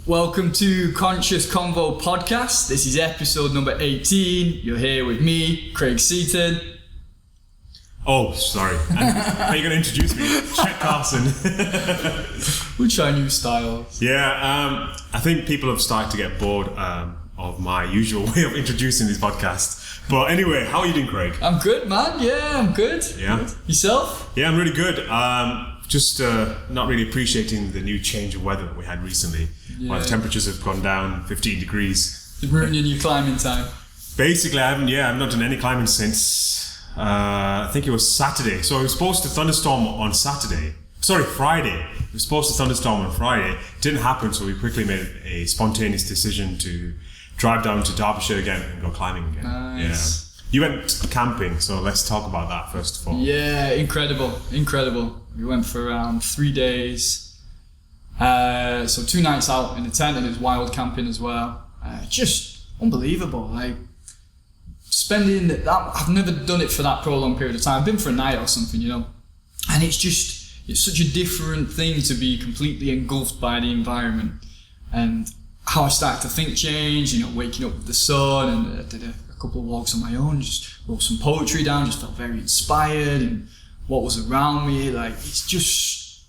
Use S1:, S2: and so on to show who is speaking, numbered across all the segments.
S1: Welcome to Conscious CONVO podcast. This is episode number 18. You're here with me, Craig Seaton.
S2: Oh, sorry. Are you going to introduce me? Chet Carson.
S1: We'll try new styles.
S2: Yeah, I think people have started to get bored of my usual way of introducing these podcasts. But anyway, how are you doing, Craig?
S1: I'm good, man. Yeah, I'm good.
S2: Yeah.
S1: Good. Yourself?
S2: Yeah, I'm really good. Just not really appreciating the new change of weather that we had recently.
S1: Yeah.
S2: Where the temperatures have gone down 15 degrees.
S1: You're ruining your climbing time.
S2: Basically, I've not done any climbing since, I think it was Saturday. So it was supposed to thunderstorm on Friday. It was supposed to thunderstorm on Friday. It didn't happen, so we quickly made a spontaneous decision to drive down to Derbyshire again and go climbing again.
S1: Nice.
S2: Yeah. You went camping, so let's talk about that first of all.
S1: Yeah, incredible. We went for around 3 days. So 2 nights out in the tent, and it was wild camping as well. Just unbelievable. Like spending that, I've never done it for that prolonged period of time. I've been for a night or something, and it's such a different thing to be completely engulfed by the environment. And how I started to think changed, waking up with the sun, and I did a couple of walks on my own, just wrote some poetry down, just felt very inspired, and what was around me, like, it's just,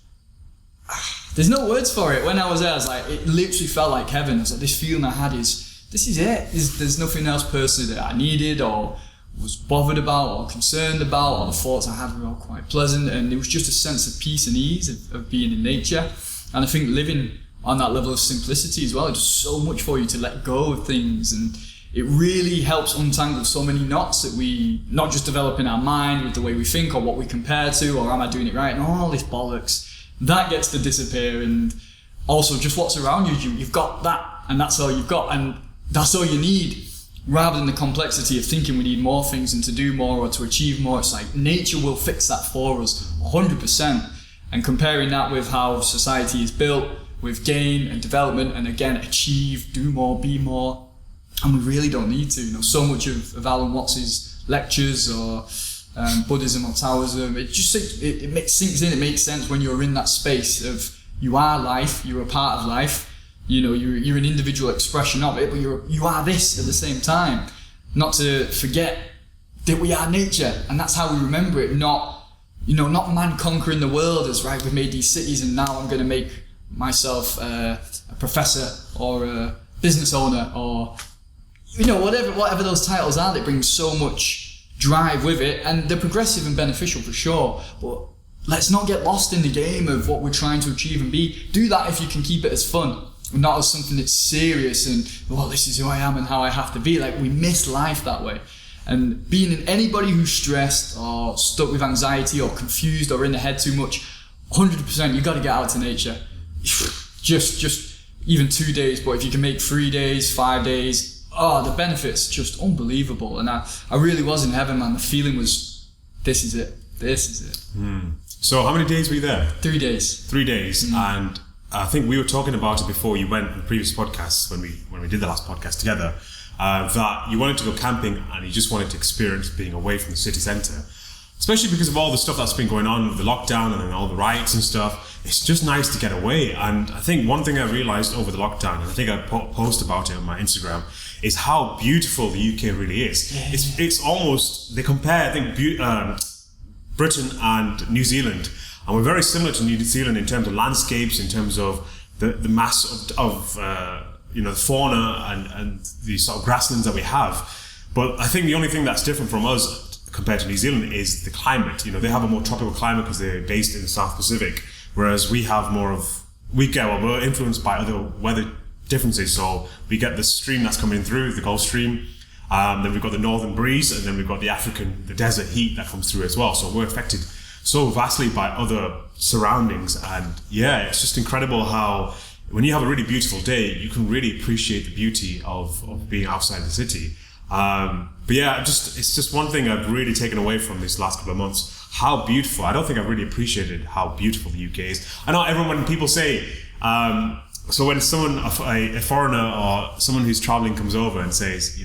S1: there's no words for it. When I was there, I was like, it literally felt like heaven. I was like, this feeling I had this is it. There's nothing else personally that I needed or was bothered about or concerned about, or the thoughts I had were all quite pleasant, and it was just a sense of peace and ease of being in nature. And I think living on that level of simplicity as well, it's so much for you to let go of things, and it really helps untangle so many knots that we not just develop in our mind with the way we think or what we compare to, or am I doing it right, and all this bollocks that gets to disappear. And also just what's around you've got that, and that's all you've got, and that's all you need, rather than the complexity of thinking we need more things and to do more or to achieve more. It's like nature will fix that for us 100%. And comparing that with how society is built with gain and development, and again, achieve, do more, be more. And we really don't need to. So much of Alan Watts's lectures or Buddhism or Taoism, it sinks in, it makes sense when you're in that space of you are life, you're a part of life, you're an individual expression of it, but you are this at the same time. Not to forget that we are nature, and that's how we remember it, not man conquering the world as, right, we've made these cities and now I'm going to make myself a professor or a business owner, or whatever those titles are that bring so much drive with it, and they're progressive and beneficial for sure, but let's not get lost in the game of what we're trying to achieve and be. Do that if you can keep it as fun, not as something that's serious and, this is who I am and how I have to be. Like, we miss life that way. And being anybody who's stressed or stuck with anxiety or confused or in the head too much, 100% you got to get out to nature. just even 2 days, but if you can make 3 days, 5 days, the benefits just unbelievable. And I really was in heaven, man. The feeling was, this is it.
S2: So how many days were you there?
S1: 3 days.
S2: 3 days. And I think we were talking about it before you went in the previous podcasts, when we did the last podcast together, that you wanted to go camping and you just wanted to experience being away from the city centre, especially because of all the stuff that's been going on with the lockdown and then all the riots and stuff. It's just nice to get away. And I think one thing I realised over the lockdown, and I think I posted about it on my Instagram, is how beautiful the UK really is. Yeah. It's almost, they compare, I think, Britain and New Zealand, and we're very similar to New Zealand in terms of landscapes, in terms of the mass of the fauna and the sort of grasslands that we have. But I think the only thing that's different from us compared to New Zealand is the climate. They have a more tropical climate because they're based in the South Pacific, whereas we have we're influenced by other weather differences. So we get the stream that's coming through, the Gulf Stream, then we've got the northern breeze, and then we've got the desert heat that comes through as well. So we're affected so vastly by other surroundings. And yeah, it's just incredible how when you have a really beautiful day, you can really appreciate the beauty of being outside the city. But yeah, it's just one thing I've really taken away from these last couple of months, how beautiful. I don't think I've really appreciated how beautiful the UK is. I know when people say, so when someone, a foreigner or someone who's traveling comes over and says,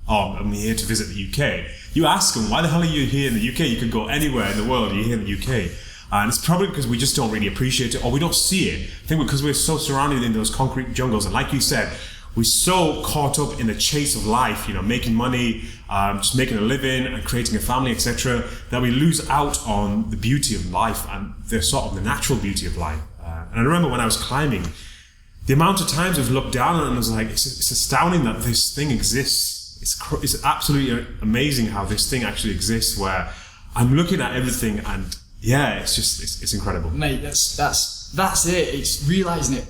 S2: I'm here to visit the UK, you ask them, why the hell are you here in the UK? You could go anywhere in the world, you're here in the UK. And it's probably because we just don't really appreciate it, or we don't see it. I think because we're so surrounded in those concrete jungles, and like you said, we're so caught up in the chase of life, making money, just making a living and creating a family, etc., that we lose out on the beauty of life and the sort of the natural beauty of life. And I remember when I was climbing, the amount of times I've looked down and I was like, it's astounding that this thing exists. It's absolutely amazing how this thing actually exists, where I'm looking at everything and yeah, it's incredible.
S1: Mate, that's it. It's realising it.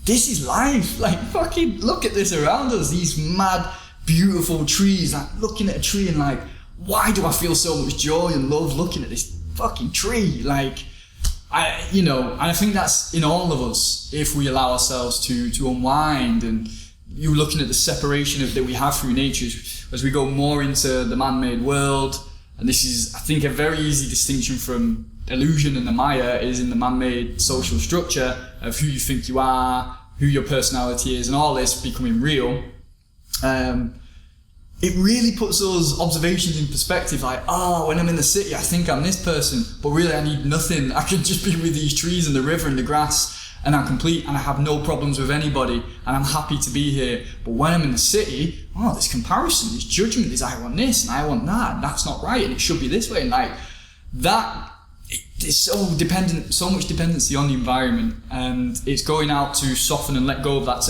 S1: This is life. Like, fucking look at this around us. These mad, beautiful trees. Like, looking at a tree and like, why do I feel so much joy and love looking at this fucking tree? Like, and I think that's in all of us if we allow ourselves to unwind. And you're looking at the separation that we have through nature as we go more into the man-made world. And this is, I think, a very easy distinction from illusion and the Maya is in the man-made social structure of who you think you are, who your personality is, and all this becoming real. It really puts those observations in perspective, like, when I'm in the city, I think I'm this person, but really I need nothing. I can just be with these trees and the river and the grass, and I'm complete, and I have no problems with anybody, and I'm happy to be here. But when I'm in the city, there's comparison, there's judgment, there's I want this and I want that, and that's not right, and it should be this way, and like that. It's so dependent, so much dependency on the environment, and it's going out to soften and let go of that,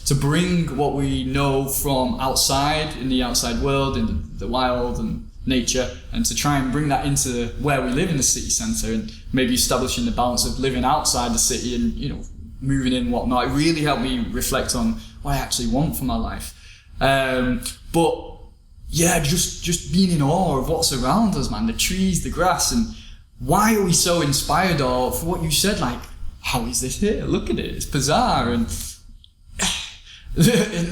S1: to bring what we know from outside, in the outside world, in the wild and nature, and to try and bring that into where we live in the city centre, and maybe establishing the balance of living outside the city and moving in and whatnot. It really helped me reflect on what I actually want for my life. But yeah, just being in awe of what's around us, man, the trees, the grass, and why are we so inspired? Or for what you said, like, how is this here? Look at it, it's bizarre. And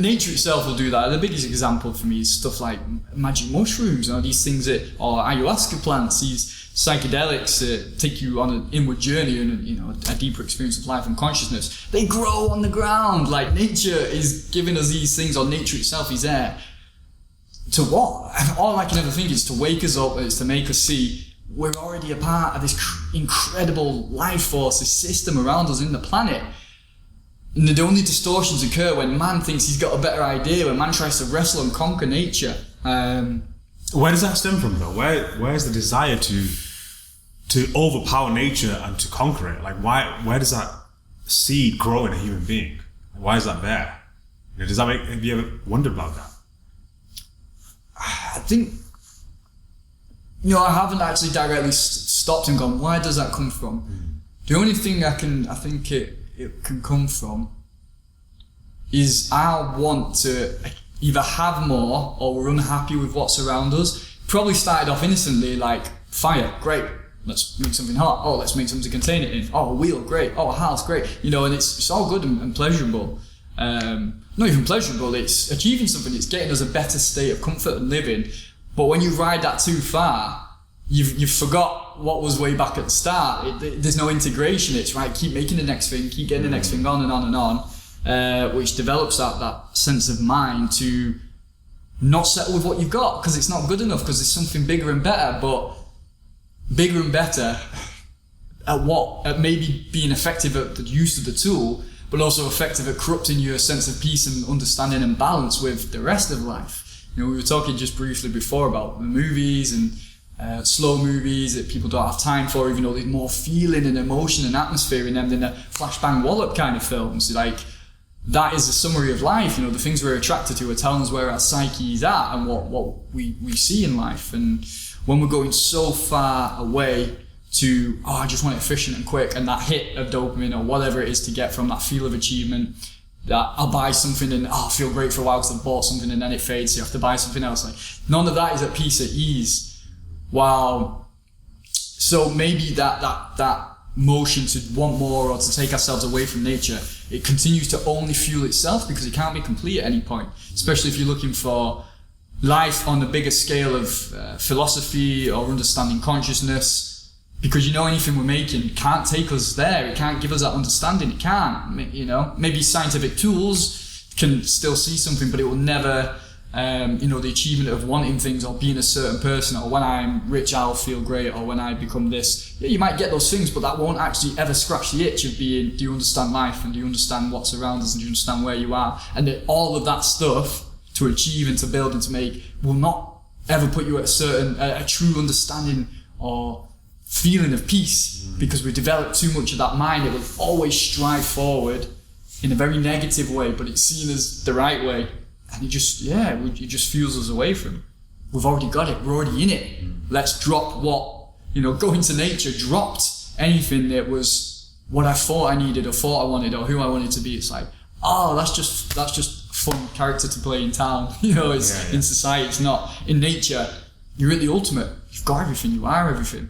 S1: nature itself will do that. The biggest example for me is stuff like magic mushrooms, these things or ayahuasca plants, these psychedelics that take you on an inward journey and a deeper experience of life and consciousness. They grow on the ground. Like, nature is giving us these things, or nature itself is there. To what? And all I can ever think is to wake us up, is to make us see we're already a part of this incredible life force, this system around us in the planet. And the only distortions occur when man thinks he's got a better idea, when man tries to wrestle and conquer nature.
S2: Where does that stem from, though? Where's the desire to overpower nature and to conquer it? Like, where does that seed grow in a human being? Why is that there? Have you ever wondered about that?
S1: I think, I haven't actually directly stopped and gone, why does that come from? The only thing I think it can come from is I want to either have more, or we're unhappy with what's around us. Probably started off innocently, like fire, great, let's make something hot. Let's make something to contain it in. A wheel, great. A house, great. And it's all good and pleasurable. Not even pleasurable, it's achieving something, it's getting us a better state of comfort and living. But when you ride that too far, you've forgot what was way back at the start. There's no integration. It's right, keep making the next thing, keep getting the next thing on and on and on, which develops that sense of mind to not settle with what you've got because it's not good enough, because there's something bigger and better. But bigger and better at what? At maybe being effective at the use of the tool, but also effective at corrupting your sense of peace and understanding and balance with the rest of life. We were talking just briefly before about the movies and slow movies that people don't have time for, even though there's more feeling and emotion and atmosphere in them than the flashbang wallop kind of films. Like, that is a summary of life. The things we're attracted to are telling us where our psyche is at and what we see in life. And when we're going so far away to, I just want it efficient and quick, and that hit of dopamine or whatever it is to get from that feel of achievement, that I'll buy something and I feel great for a while because I've bought something, and then it fades, so you have to buy something else. Like, none of that is at peace, at ease. Wow. So maybe that motion to want more or to take ourselves away from nature, it continues to only fuel itself because it can't be complete at any point, especially if you're looking for life on the bigger scale of philosophy or understanding consciousness. Because anything we're making can't take us there. It can't give us that understanding. It can't. Maybe scientific tools can still see something, but it will never the achievement of wanting things or being a certain person, or when I'm rich I'll feel great, or when I become this. Yeah, you might get those things, but that won't actually ever scratch the itch of being, do you understand life, and do you understand what's around us, and do you understand where you are? And that all of that stuff to achieve and to build and to make will not ever put you at a true understanding or feeling of peace, because we develop too much of that mind. It will always strive forward in a very negative way, but it's seen as the right way. And it just fuels us away from it. We've already got it. We're already in it. Let's drop go into nature, dropped anything that was what I thought I needed or thought I wanted or who I wanted to be. It's like, that's just fun character to play in town. It's in society. It's not. In nature, you're at the ultimate. You've got everything. You are everything.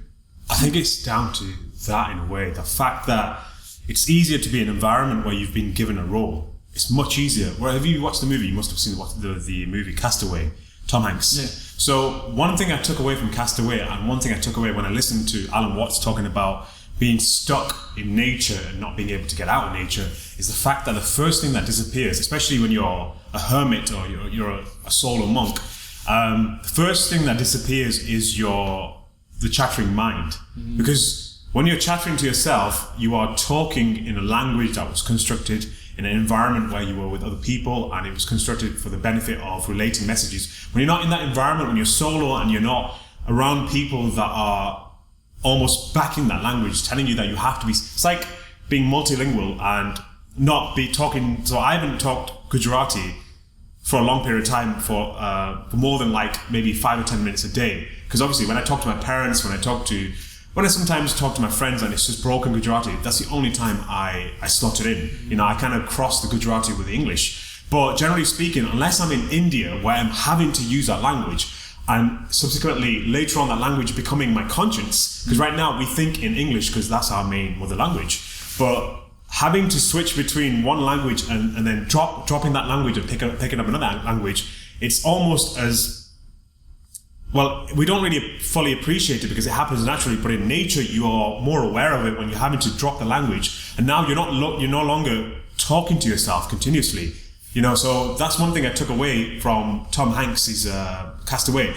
S2: I think it's down to that in a way. The fact that it's easier to be in an environment where you've been given a role. It's much easier. Wherever you watched the movie, you must have seen the movie Castaway, Tom Hanks. Yeah. So one thing I took away from Castaway, and one thing I took away when I listened to Alan Watts talking about being stuck in nature and not being able to get out of nature, is the fact that the first thing that disappears, especially when you're a hermit or you're a solo monk, the first thing that disappears is the chattering mind. Mm-hmm. Because when you're chattering to yourself, you are talking in a language that was constructed in an environment where you were with other people, and it was constructed for the benefit of relating messages. When you're not in that environment, when you're solo and you're not around people that are almost backing that language, telling you that you have to be, it's like being multilingual and not be talking. So I haven't talked Gujarati for a long period of time for more than like maybe 5 or 10 minutes a day. Because obviously when I talk to my parents, when I sometimes talk to my friends and it's just broken Gujarati, that's the only time I slot it in. I kind of cross the Gujarati with the English. But generally speaking, unless I'm in India where I'm having to use that language, and subsequently later on that language becoming my conscience, because right now we think in English because that's our main mother language, but having to switch between one language and then dropping that language and picking up another language, it's almost as, well, we don't really fully appreciate it because it happens naturally, but in nature you are more aware of it when you're having to drop the language, and now you're no longer talking to yourself continuously. So that's one thing I took away from Tom Hanks' Castaway.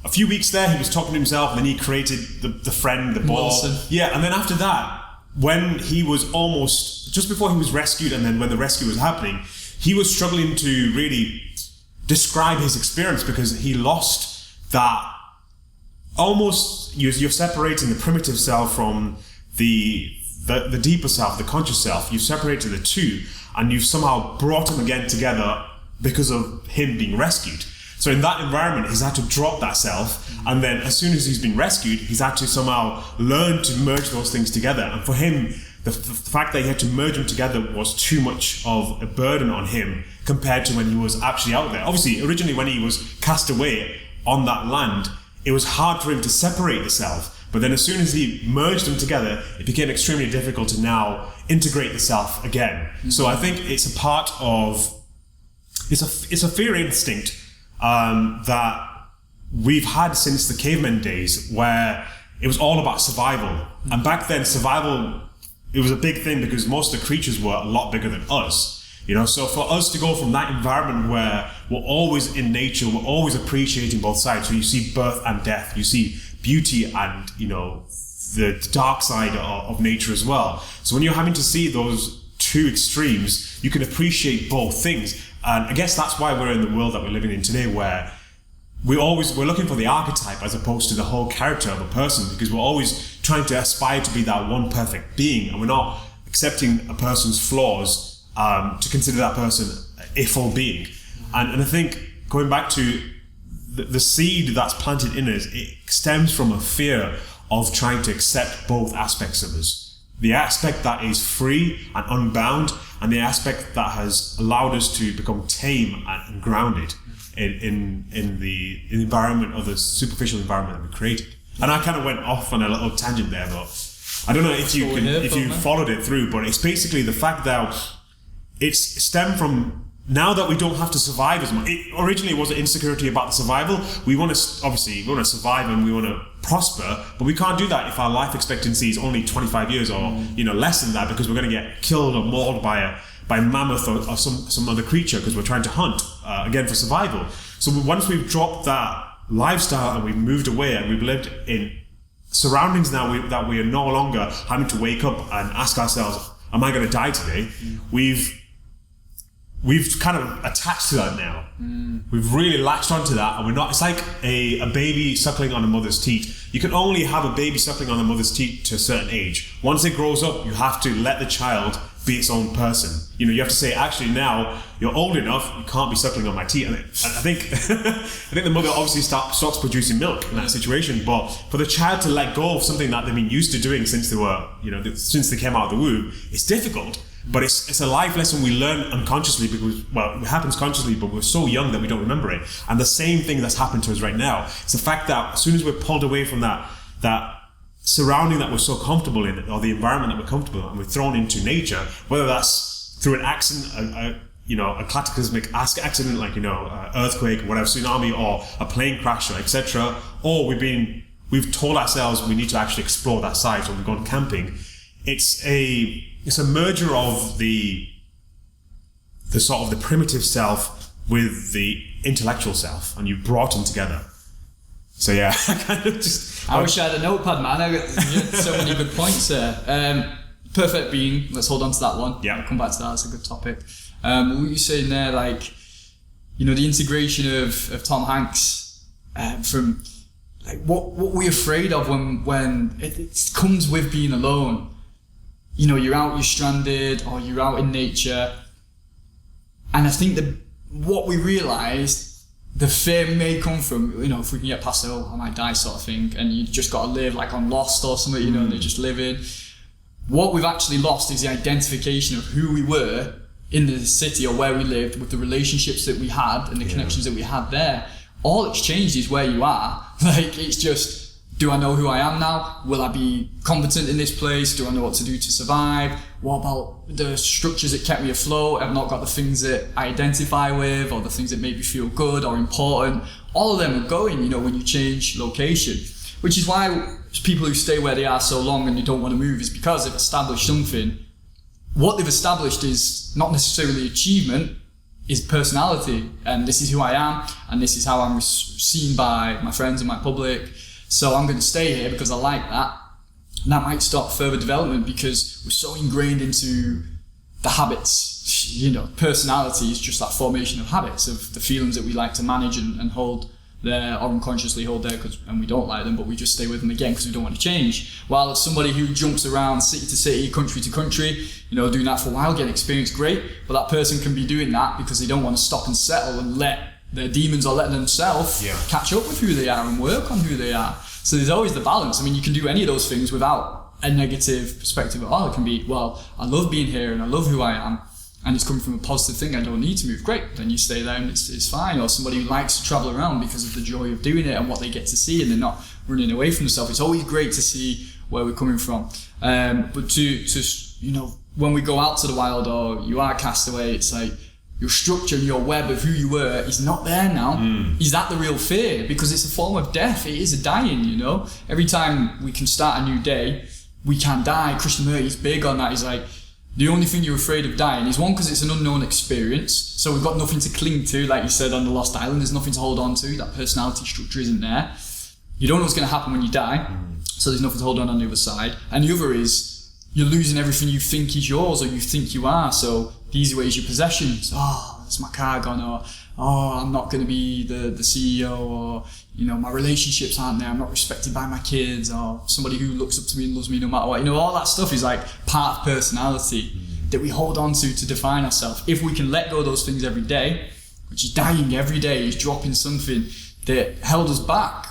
S2: A few weeks there, he was talking to himself, and then he created the friend, the ball. Wilson. Yeah, and then after that, when he was almost, just before he was rescued, and then when the rescue was happening, he was struggling to really describe his experience because he lost that almost, you're separating the primitive self from the deeper self, the conscious self. You've separated the two, and you've somehow brought them again together because of him being rescued. So in that environment, he's had to drop that self, and then as soon as he's been rescued, he's had to somehow learn to merge those things together. And for him, the fact that he had to merge them together was too much of a burden on him compared to when he was actually out there. Obviously, originally when he was cast away on that land, it was hard for him to separate the self. But then as soon as he merged them together, it became extremely difficult to now integrate the self again. Mm-hmm. So I think it's a part of, it's a fear instinct that we've had since the caveman days, where it was all about survival. Mm-hmm. And back then, survival, it was a big thing because most of the creatures were a lot bigger than us. So for us to go from that environment where we're always in nature, we're always appreciating both sides. So you see birth and death, you see beauty and, the dark side of nature as well. So when you're having to see those two extremes, you can appreciate both things. And I guess that's why we're in the world that we're living in today, where we're looking for the archetype as opposed to the whole character of a person, because we're always trying to aspire to be that one perfect being, and we're not accepting a person's flaws to consider that person a full being. And I think going back to the seed that's planted in us, it stems from a fear of trying to accept both aspects of us. The aspect that is free and unbound, and the aspect that has allowed us to become tame and grounded in the environment of the superficial environment that we created. And I kind of went off on a little tangent there, but I don't know if you followed it through, but it's basically the fact that it's stemmed from, now that we don't have to survive as much. It originally was an insecurity about the survival. We want to survive and we want to prosper, but we can't do that if our life expectancy is only 25 years or less than that, because we're going to get killed or mauled by a mammoth or some other creature because we're trying to hunt again for survival. So once we've dropped that lifestyle and we've moved away and we've lived in surroundings now that we are no longer having to wake up and ask ourselves, am I going to die today? We've kind of attached to that now. We've really latched onto that, and we're not. It's like a baby suckling on a mother's teat. You can only have a baby suckling on a mother's teat to a certain age. Once it grows up, you have to let the child be its own person. You know, you have to say, actually, now you're old enough, you can't be suckling on my teat. And I think, I think the mother obviously stops producing milk in that situation. But for the child to let go of something that they've been used to doing since they were, since they came out of the womb, it's difficult. But it's a life lesson we learn unconsciously because, well, it happens consciously, but we're so young that we don't remember it. And the same thing that's happened to us right now. It's the fact that as soon as we're pulled away from that surrounding that we're so comfortable in, or the environment that we're comfortable in, and we're thrown into nature, whether that's through an accident, a cataclysmic accident like, earthquake, whatever, tsunami, or a plane crash, etc., or we've told ourselves we need to actually explore that site, or we've gone camping. It's a merger of the sort of the primitive self with the intellectual self, and you've brought them together. So yeah,
S1: I wish I had a notepad, man. I got so many good points there. Perfect being. Let's hold on to that one.
S2: Yeah,
S1: I'll come back to that. It's a good topic. What you're saying there, like, the integration of Tom Hanks from like what we're afraid of when it comes with being alone. You're out, you're stranded, or you're out in nature. And I think that what we realise, the fear may come from, if we can get past the, I might die sort of thing, and you just got to live like on Lost or something, and they're just living. What we've actually lost is the identification of who we were in the city or where we lived, with the relationships that we had and the connections that we had there. All it's changed is where you are. Like, it's just, do I know who I am now? Will I be competent in this place? Do I know what to do to survive? What about the structures that kept me afloat? I've not got the things that I identify with, or the things that make me feel good or important. All of them are going, when you change location. Which is why people who stay where they are so long and they don't want to move is because they've established something. What they've established is not necessarily achievement, is personality. And this is who I am, and this is how I'm seen by my friends and my public. So I'm going to stay here because I like that. And that might stop further development because we're so ingrained into the habits. Personality is just that formation of habits, of the feelings that we like to manage and hold there, or unconsciously hold there, and we don't like them, but we just stay with them again because we don't want to change. While if somebody who jumps around city to city, country to country, doing that for a while, getting experience, great. But that person can be doing that because they don't want to stop and settle and let their demons, or let themselves catch up with who they are and work on who they are. So there's always the balance. I mean, you can do any of those things without a negative perspective at all. It can be, well, I love being here and I love who I am, and it's coming from a positive thing, I don't need to move. Great, then you stay there and it's fine. Or somebody who likes to travel around because of the joy of doing it and what they get to see, and they're not running away from themselves. It's always great to see where we're coming from. But to when we go out to the wild, or you are cast away, it's like, your structure and your web of who you were is not there now. Is that the real fear? Because it's a form of death. It is a dying, Every time we can start a new day, we can die. Krishnamurti's big on that. He's like, the only thing you're afraid of dying is, one, because it's an unknown experience. So we've got nothing to cling to, like you said on the Lost Island. There's nothing to hold on to. That personality structure isn't there. You don't know what's going to happen when you die. So there's nothing to hold on the other side. And the other is, you're losing everything you think is yours, or you think you are. So the easy way is your possessions. Oh, there's my car gone, or I'm not going to be the CEO, or my relationships aren't there, I'm not respected by my kids, or somebody who looks up to me and loves me no matter what. All that stuff is like part of personality that we hold on to define ourselves. If we can let go of those things every day, which is dying every day, is dropping something that held us back.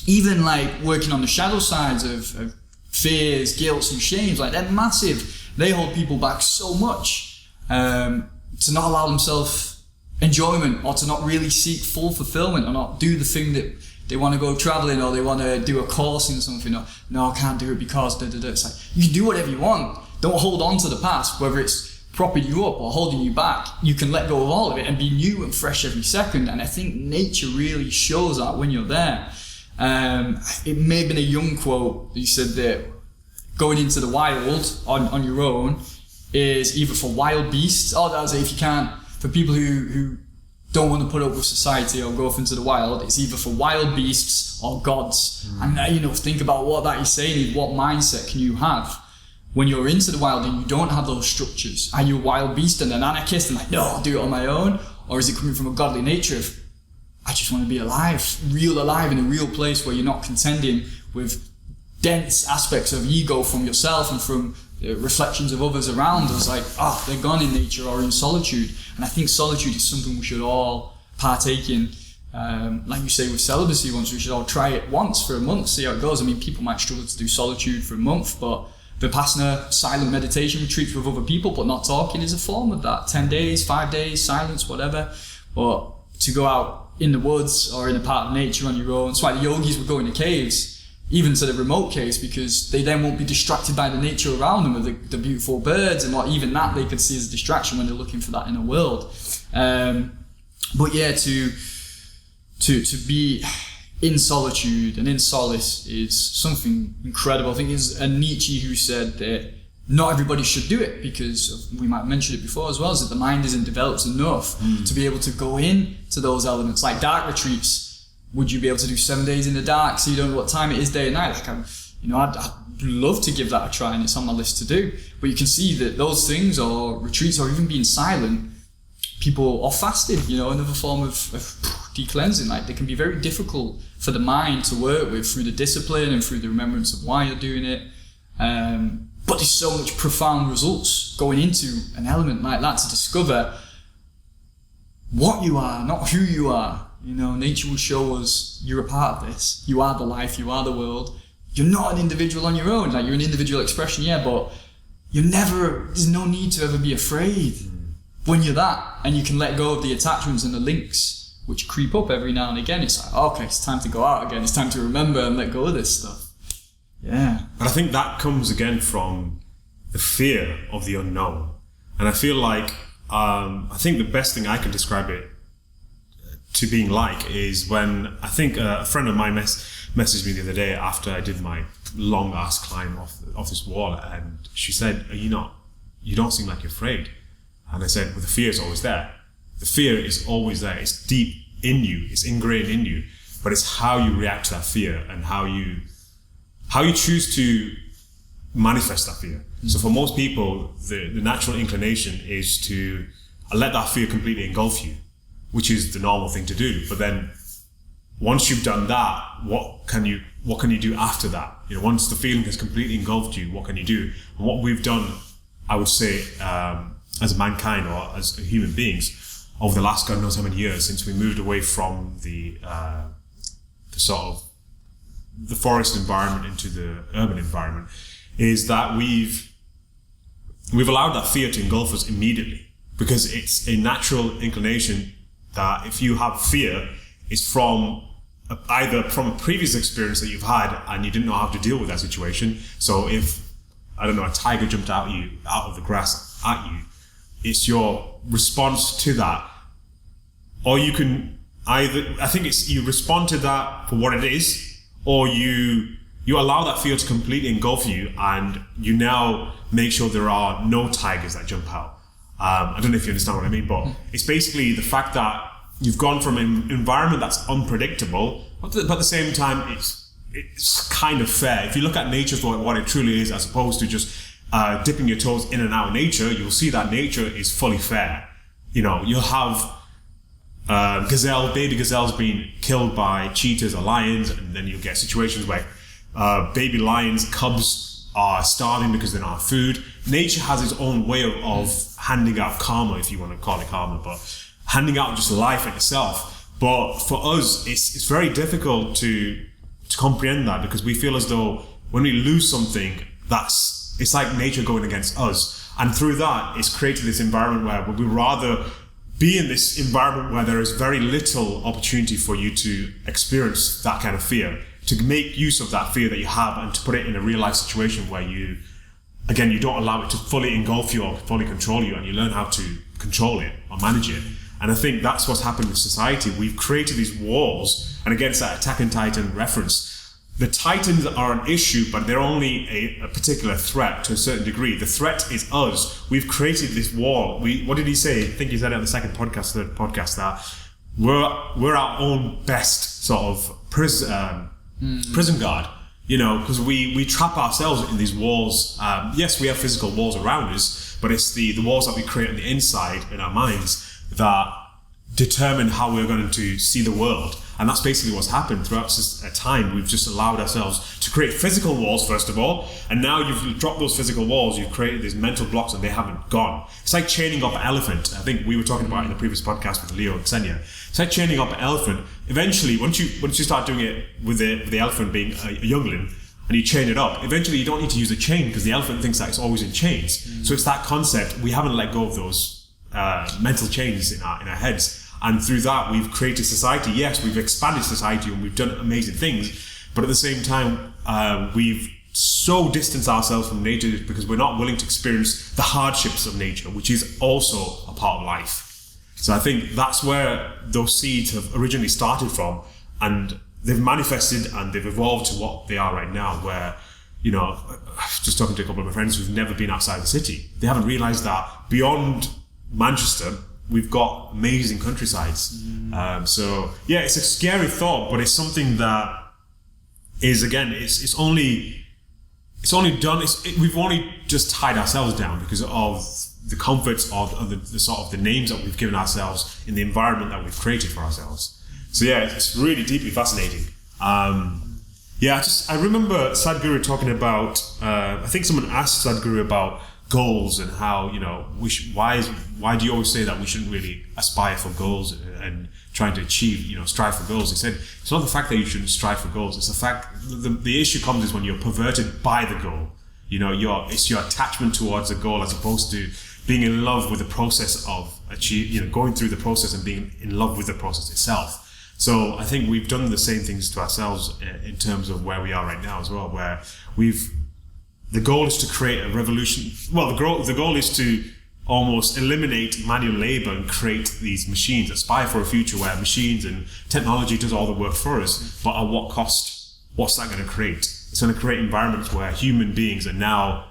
S1: Even like working on the shadow sides of fears, guilt and shames, like they're massive. They hold people back so much. To not allow themselves enjoyment, or to not really seek full fulfillment, or not do the thing that they want to go traveling, or they want to do a course in something, or no, I can't do it because It's like, you can do whatever you want. Don't hold on to the past, whether it's propping you up or holding you back. You can let go of all of it and be new and fresh every second. And I think nature really shows that when you're there. It may have been a young quote that you said that going into the wild on your own is either for wild beasts, or that's if you can't, for people who don't want to put up with society or go off into the wild, it's either for wild beasts or gods. And think about what that is saying. Is what mindset can you have when you're into the wild and you don't have those structures? Are you a wild beast and an anarchist and no, I'll do it on my own? Or is it coming from a godly nature of, I just want to be alive in a real place where you're not contending with dense aspects of ego from yourself and from reflections of others around us, like, they're gone in nature or in solitude. And I think solitude is something we should all partake in. Like you say with celibacy once, we should all try it once for a month, see how it goes. I mean, people might struggle to do solitude for a month, but Vipassana, silent meditation retreats with other people but not talking, is a form of that. 10 days, 5 days, silence, whatever. But to go out in the woods or in a part of nature on your own, that's why the yogis would go into caves, even to the remote caves, because they then won't be distracted by the nature around them with the beautiful birds and what even that they could see as a distraction when they're looking for that inner world. But yeah, to be in solitude and in solace is something incredible. I think it's Nietzsche who said that not everybody should do it, because we might have mentioned it before as well, is that the mind isn't developed enough to be able to go in to those elements. Like dark retreats, would you be able to do 7 days in the dark so you don't know what time it is day and night? Like I'd love to give that a try, and it's on my list to do. But you can see that those things, or retreats, or even being silent, people are fasting, another form of de-cleansing. Like, they can be very difficult for the mind to work with through the discipline and through the remembrance of why you're doing it. But there's so much profound results going into an element like that to discover what you are, not who you are. Nature will show us you're a part of this. You are the life, you are the world. You're not an individual on your own. Like, you're an individual expression, yeah, but there's no need to ever be afraid when you're that, and you can let go of the attachments and the links which creep up every now and again. It's like, okay, it's time to go out again. It's time to remember and let go of this stuff. Yeah.
S2: But I think that comes again from the fear of the unknown. And I feel like, I think the best thing I can describe it to being like is when, I think a friend of mine messaged me the other day after I did my long ass climb off this wall, and she said, you don't seem like you're afraid. And I said, well, the fear is always there. The fear is always there. It's deep in you. It's ingrained in you. But it's how you react to that fear and how you choose to manifest that fear. So for most people, the natural inclination is to let that fear completely engulf you, which is the normal thing to do. But then once you've done that, what can you do after that? Once the feeling has completely engulfed you, what can you do? And what we've done, I would say, as mankind or as human beings over the last God knows how many years since we moved away from the sort of the forest environment into the urban environment, is that we've allowed that fear to engulf us immediately, because it's a natural inclination that if you have fear, it's either from a previous experience that you've had and you didn't know how to deal with that situation. So if, I don't know, a tiger jumped out of the grass at you, it's your response to that. Or you can I think it's you respond to that for what it is, or you allow that fear to completely engulf you, and you now make sure there are no tigers that jump out. I don't know if you understand what I mean, but it's basically the fact that you've gone from an environment that's unpredictable, but at the same time, it's kind of fair. If you look at nature for what it truly is, as opposed to just dipping your toes in and out of nature, you'll see that nature is fully fair. You'll have baby gazelles being killed by cheetahs or lions, and then you'll get situations where baby lions, cubs are starving because they don't have food. Nature has its own way of handing out karma, if you want to call it karma, but handing out just life in itself. But for us, it's very difficult to comprehend that, because we feel as though when we lose something, it's like nature going against us. And through that, it's created this environment where we rather be in this environment where there is very little opportunity for you to experience that kind of fear, to make use of that fear that you have and to put it in a real life situation where you don't allow it to fully engulf you or fully control you, and you learn how to control it or manage it. And I think that's what's happened with society. We've created these walls, and against that Attack on Titan reference, the Titans are an issue, but they're only a particular threat to a certain degree. The threat is us. We've created this wall. What did he say? I think he said it on the third podcast, that we're our own best sort of prison guard, you know, because we trap ourselves in these walls. Yes, we have physical walls around us, but it's the walls that we create on the inside in our minds that determine how we're going to see the world. And that's basically what's happened throughout time. We've just allowed ourselves to create physical walls, first of all, and now you've dropped those physical walls, you've created these mental blocks and they haven't gone. It's like chaining up an elephant. I think we were talking about it in the previous podcast with Leo and Ksenia. It's like chaining up an elephant. Eventually, once you start doing it with the elephant being a youngling, and you chain it up, eventually you don't need to use a chain because the elephant thinks that it's always in chains. So it's that concept. We haven't let go of those mental chains in our heads. And through that, we've created society. Yes, we've expanded society and we've done amazing things. But at the same time, we've so distanced ourselves from nature because we're not willing to experience the hardships of nature, which is also a part of life. So I think that's where those seeds have originally started from. And they've manifested and they've evolved to what they are right now, where, you know, just talking to a couple of my friends who've never been outside the city, they haven't realized that beyond Manchester, we've got amazing countrysides. So yeah, it's a scary thought, but it's something that is, again, it's only done. We've only just tied ourselves down because of the comforts of the sort of the names that we've given ourselves in the environment that we've created for ourselves. So yeah, it's really deeply fascinating. I remember Sadhguru talking about. I think someone asked Sadhguru about goals and how, you know, why do you always say that we shouldn't really aspire for goals and trying to achieve, you know, strive for goals? He said it's not the fact that you shouldn't strive for goals, it's the fact the issue comes is when you're perverted by the goal. You know, it's your attachment towards the goal as opposed to being in love with the process of going through the process and being in love with the process itself. So I think we've done the same things to ourselves in terms of where we are right now as well, where the goal is to create a revolution. Well, the goal is to almost eliminate manual labor and create these machines, aspire for a future where machines and technology does all the work for us, but at what cost? What's that going to create? It's going to create environments where human beings are now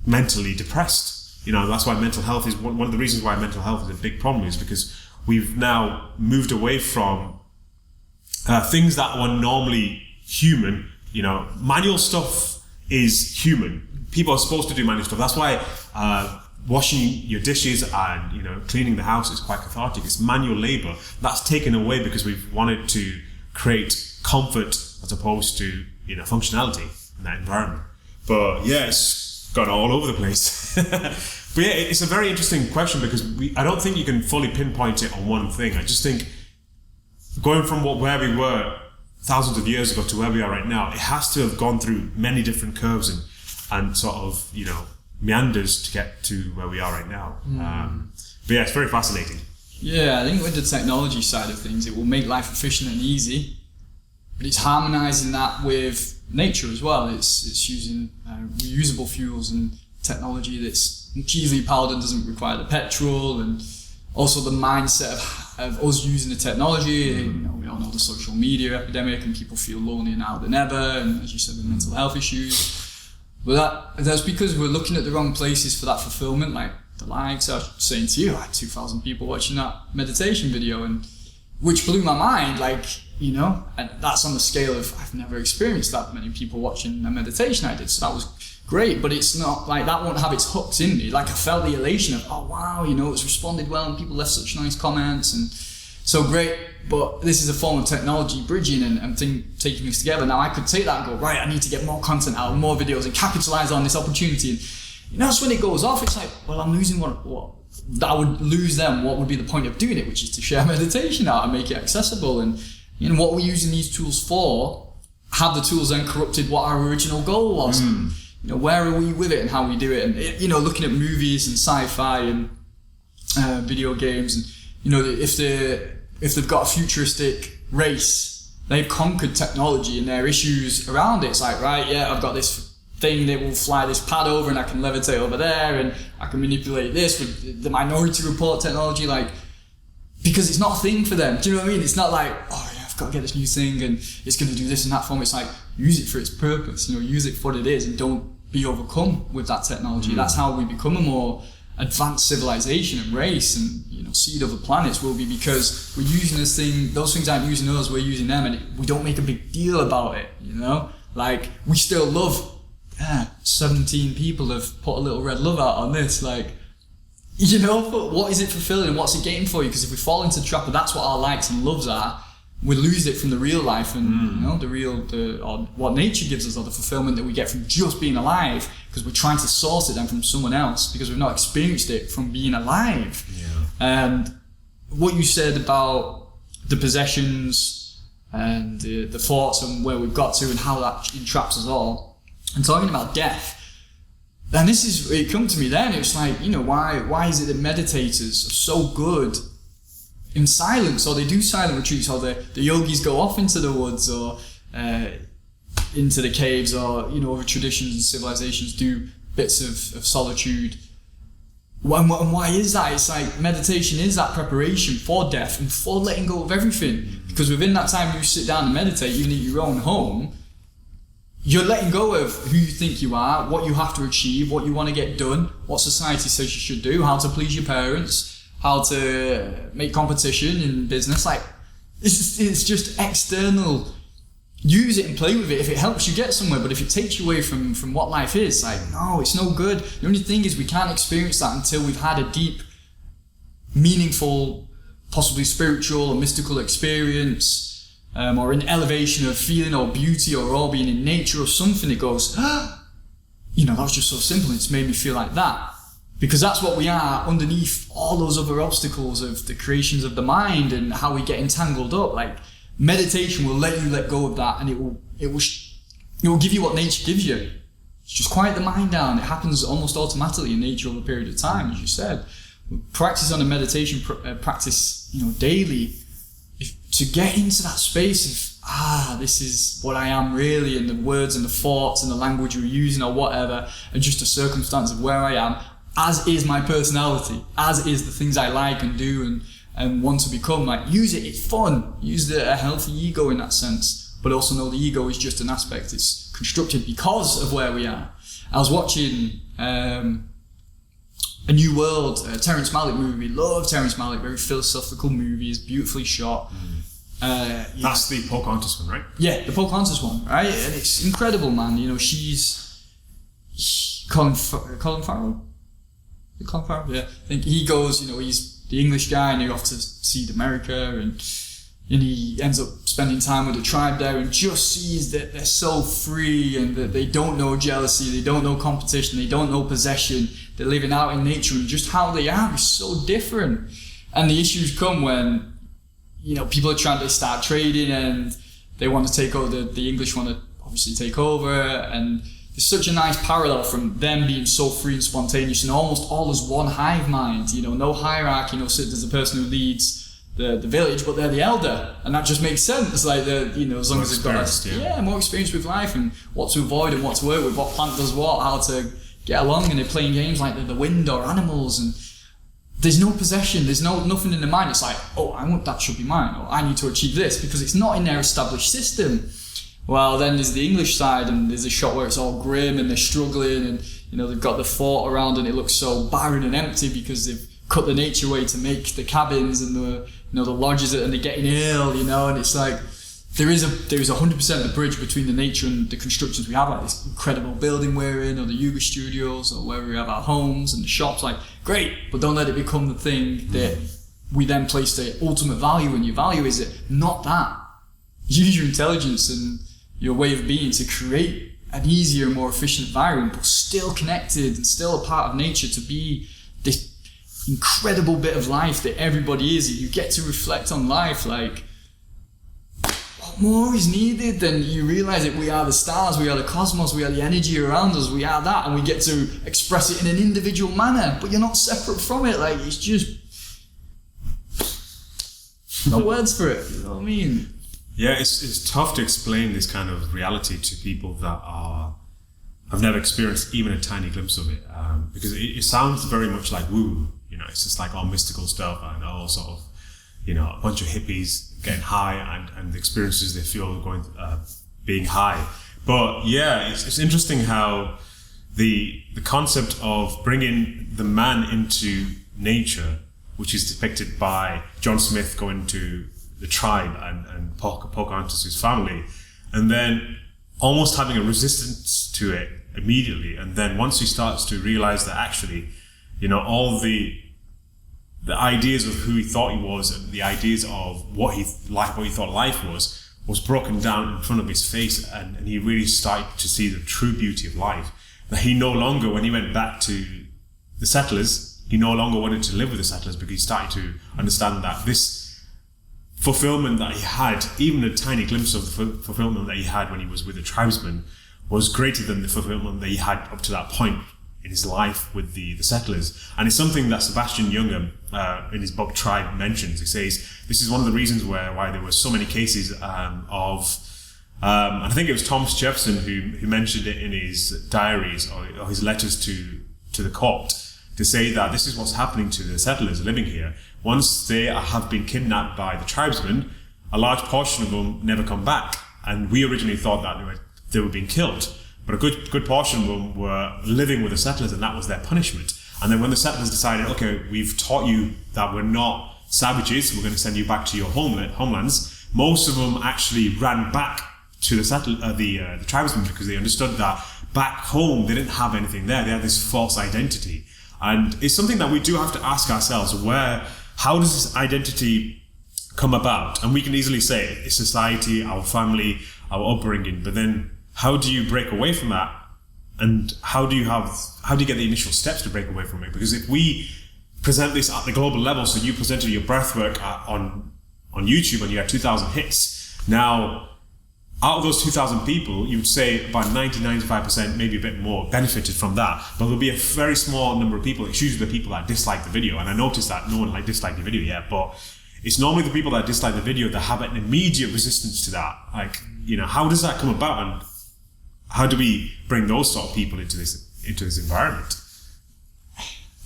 S2: mentally depressed. You know, that's why mental health is one of the reasons why mental health is a big problem, is because we've now moved away from things that were normally human. You know, manual stuff is human. People are supposed to do manual stuff. That's why washing your dishes and, you know, cleaning the house is quite cathartic. It's manual labor. That's taken away because we've wanted to create comfort as opposed to, you know, functionality in that environment. But yeah, it's gone all over the place. But yeah, it's a very interesting question because I don't think you can fully pinpoint it on one thing. I just think going from where we were thousands of years ago to where we are right now, it has to have gone through many different curves and sort of, you know, meanders to get to where we are right now. But yeah, it's very fascinating.
S1: Yeah, I think with the technology side of things, it will make life efficient and easy, but it's harmonizing that with nature as well. It's using reusable fuels and technology that's much easily powered and doesn't require the petrol, and also the mindset of us using the technology. You know, we all know the social media epidemic and people feel lonelier now than ever, and as you said, the mental health issues. But that's because we're looking at the wrong places for that fulfillment. Like the likes, I was saying to you, I had 2,000 people watching that meditation video, and which blew my mind. Like, you know, and that's on the scale of, I've never experienced that many people watching a meditation I did, so that was great. But it's not like that won't have its hooks in me. Like I felt the elation of, oh wow, you know, it's responded well and people left such nice comments and so great. But this is a form of technology bridging and taking us together. Now I could take that and go, right, I need to get more content out, more videos, and capitalize on this opportunity. And you know, that's when it goes off. It's like, well, I'm losing what I would lose them. What would be the point of doing it? Which is to share meditation out and make it accessible. And you know, what we're using these tools for, have the tools then corrupted what our original goal was? You know, where are we with it and how we do it? And you know, looking at movies and sci-fi and video games, and you know, if they've got a futuristic race, they've conquered technology and their issues around it. It's like, right, yeah, I've got this thing that will fly this pad over and I can levitate over there and I can manipulate this with the Minority Report technology, like, because it's not a thing for them. Do you know what I mean? It's not like, oh yeah, I've got to get this new thing and it's going to do this and that for me. It's like, use it for its purpose, you know, use it for what it is and don't be overcome with that technology. That's how we become a more advanced civilization and race and, you know, seed other planets will be because we're using this thing, those things aren't using us, we're using them, and we don't make a big deal about it, you know? Like, we still love, 17 people have put a little red love out on this, like, you know, but what is it fulfilling and what's it getting for you? Because if we fall into the trap of that's what our likes and loves are, we lose it from the real life and you know or what nature gives us, or the fulfillment that we get from just being alive, because we're trying to source it then from someone else because we've not experienced it from being alive. And what you said about the possessions and the thoughts and where we've got to and how that entraps us all, and talking about death. And this is, it come to me then, it was like, you know, why is it that meditators are so good in silence, or they do silent retreats, or the yogis go off into the woods or into the caves, or, you know, other traditions and civilizations do bits of solitude. And why is that? It's like meditation is that preparation for death and for letting go of everything. Because within that time you sit down and meditate, even in your own home, you're letting go of who you think you are, what you have to achieve, what you want to get done, what society says you should do, how to please your parents, how to make competition in business. Like, it's just external. Use it and play with it if it helps you get somewhere, but if it takes you away from what life is, like, no, it's no good. The only thing is we can't experience that until we've had a deep, meaningful, possibly spiritual or mystical experience, or an elevation of feeling or beauty or all being in nature or something that goes, you know, that was just so simple, it's made me feel like that. Because that's what we are underneath all those other obstacles of the creations of the mind and how we get entangled up. Like, meditation will let you let go of that, and it will give you what nature gives you. It's just quiet the mind down. It happens almost automatically in nature over a period of time, as you said. Practice on a meditation practice, you know, daily, to get into that space of, this is what I am really, and the words and the thoughts and the language we're using or whatever, and just a circumstance of where I am, as is my personality, as is the things I like and do and want to become. Like, use it, it's fun. Use a healthy ego in that sense, but also know the ego is just an aspect. It's constructed because of where we are. I was watching A New World, Terrence Malick movie. Love Terrence Malick, very philosophical movie, is beautifully shot.
S2: That's the Pocahontas one, right?
S1: Yeah, the Pocahontas one, right? And it's incredible, man. You know, she's Colin Farrell? Colin Farrell, yeah. I think he goes, you know, he's the English guy and they go off to see America, and he ends up spending time with the tribe there and just sees that they're so free and that they don't know jealousy, they don't know competition, they don't know possession, they're living out in nature, and just how they are is so different. And the issues come when, you know, people are trying to start trading and they want to take over, the English want to obviously take over, and there's such a nice parallel from them being so free and spontaneous and almost all as one hive mind, you know, no hierarchy, no, there's a person who leads the village, but they're the elder, and that just makes sense. Like, you know, as long as they've got more experience with life and what to avoid and what to work with, what plant does what, how to get along, and they're playing games like the wind or animals, and there's no possession, there's nothing in the mind. It's like, oh, I want that, should be mine, or I need to achieve this, because it's not in their established system. Well, then there's the English side, and there's a shot where it's all grim and they're struggling, and, you know, they've got the fort around and it looks so barren and empty because they've cut the nature away to make the cabins and the, you know, the lodges, and they're getting ill, you know, and it's like there is 100% the bridge between the nature and the constructions we have, like this incredible building we're in, or the yoga studios, or where we have our homes and the shops. Like, great, but don't let it become the thing that we then place the ultimate value in. Your value is it, not that. Use your intelligence and your way of being to create an easier, more efficient environment, but still connected and still a part of nature, to be this incredible bit of life that everybody is. You get to reflect on life, like, what more is needed? Then you realize that we are the stars, we are the cosmos, we are the energy around us, we are that, and we get to express it in an individual manner, but you're not separate from it. Like, it's just no words for it, you know what I mean?
S2: Yeah, it's tough to explain this kind of reality to people that have never experienced even a tiny glimpse of it, because it sounds very much like woo. You know, it's just like all mystical stuff and all sort of, you know, a bunch of hippies getting high and the experiences they feel being high. But yeah, it's interesting how the concept of bringing the man into nature, which is depicted by John Smith going to the tribe and Pocahontas' family, and then almost having a resistance to it immediately. And then once he starts to realize that actually, all the ideas of who he thought he was and the ideas of what he thought life was broken down in front of his face, and he really started to see the true beauty of life. That he no longer, when he went back to the settlers, he no longer wanted to live with the settlers, because he started to understand that this fulfillment that he had, even a tiny glimpse of the fulfillment that he had when he was with the tribesmen, was greater than the fulfillment that he had up to that point in his life with the settlers. And it's something that Sebastian Junger in his book Tribe mentions. He says this is one of the reasons why there were so many cases of and I think it was Thomas Jefferson who mentioned it in his diaries or his letters to the court, to say that this is what's happening to the settlers living here. Once they have been kidnapped by the tribesmen, a large portion of them never come back. And we originally thought that they were being killed, but a good portion of them were living with the settlers, and that was their punishment. And then when the settlers decided, okay, we've taught you that we're not savages, we're going to send you back to your homelands, most of them actually ran back to the tribesmen, because they understood that back home they didn't have anything there. They had this false identity. And it's something that we do have to ask ourselves, how does this identity come about? And we can easily say it's society, our family, our upbringing, but then how do you break away from that? And how do you get the initial steps to break away from it? Because if we present this at the global level, so you presented your breathwork on YouTube and you had 2,000 hits. Now, out of those 2,000 people, you would say about 90-95%, maybe a bit more, benefited from that. But there'll be a very small number of people. It's usually the people that dislike the video. And I noticed that no one disliked the video yet, but it's normally the people that dislike the video that have an immediate resistance to that. How does that come about, and how do we bring those sort of people into this environment?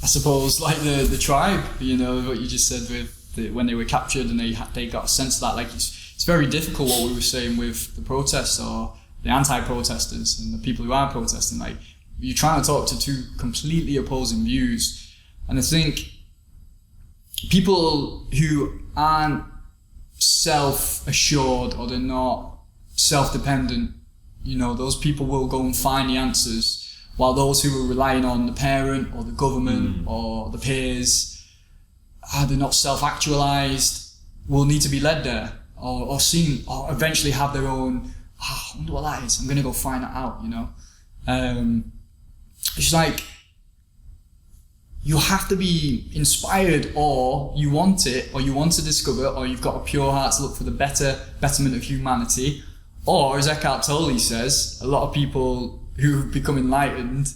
S1: I suppose like the tribe, what you just said with when they were captured and they got a sense of that. Like it's very difficult what we were saying with the protests or the anti-protesters and the people who are protesting. Like you're trying to talk to two completely opposing views, and I think people who aren't self-assured or they're not self-dependent, those people will go and find the answers, while those who are relying on the parent or the government or the peers, they're not self-actualized, will need to be led there or eventually have their own, I wonder what that is, I'm going to go find that out, It's like, you have to be inspired, or you want it, or you want to discover, or you've got a pure heart to look for the betterment of humanity. Or, as Eckhart Tolle says, a lot of people who've become enlightened,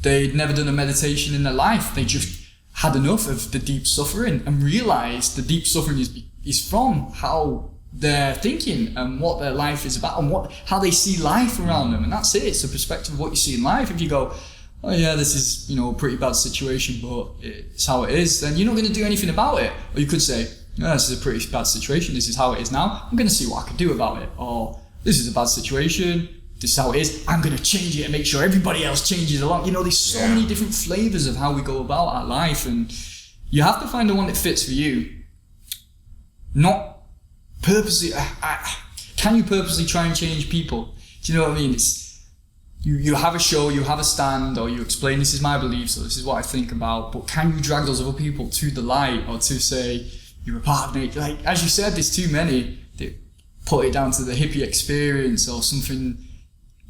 S1: they'd never done a meditation in their life. They just had enough of the deep suffering and realised the deep suffering is from how they're thinking and what their life is about and how they see life around them. And that's it. It's the perspective of what you see in life. If you go, oh yeah, this is, a pretty bad situation, but it's how it is, then you're not going to do anything about it. Or you could say, no, this is a pretty bad situation, this is how it is now, I'm going to see what I can do about it. Or, this is a bad situation, this is how it is, I'm going to change it and make sure everybody else changes along. There's so many different flavours of how we go about our life, and you have to find the one that fits for you. Not purposely, can you purposely try and change people? Do you know what I mean? It's, you have a show, you have a stand, or you explain this is my beliefs, or this is what I think about, but can you drag those other people to the light, or to say, you're a part of nature? Like, as you said, there's too many that put it down to the hippie experience or something.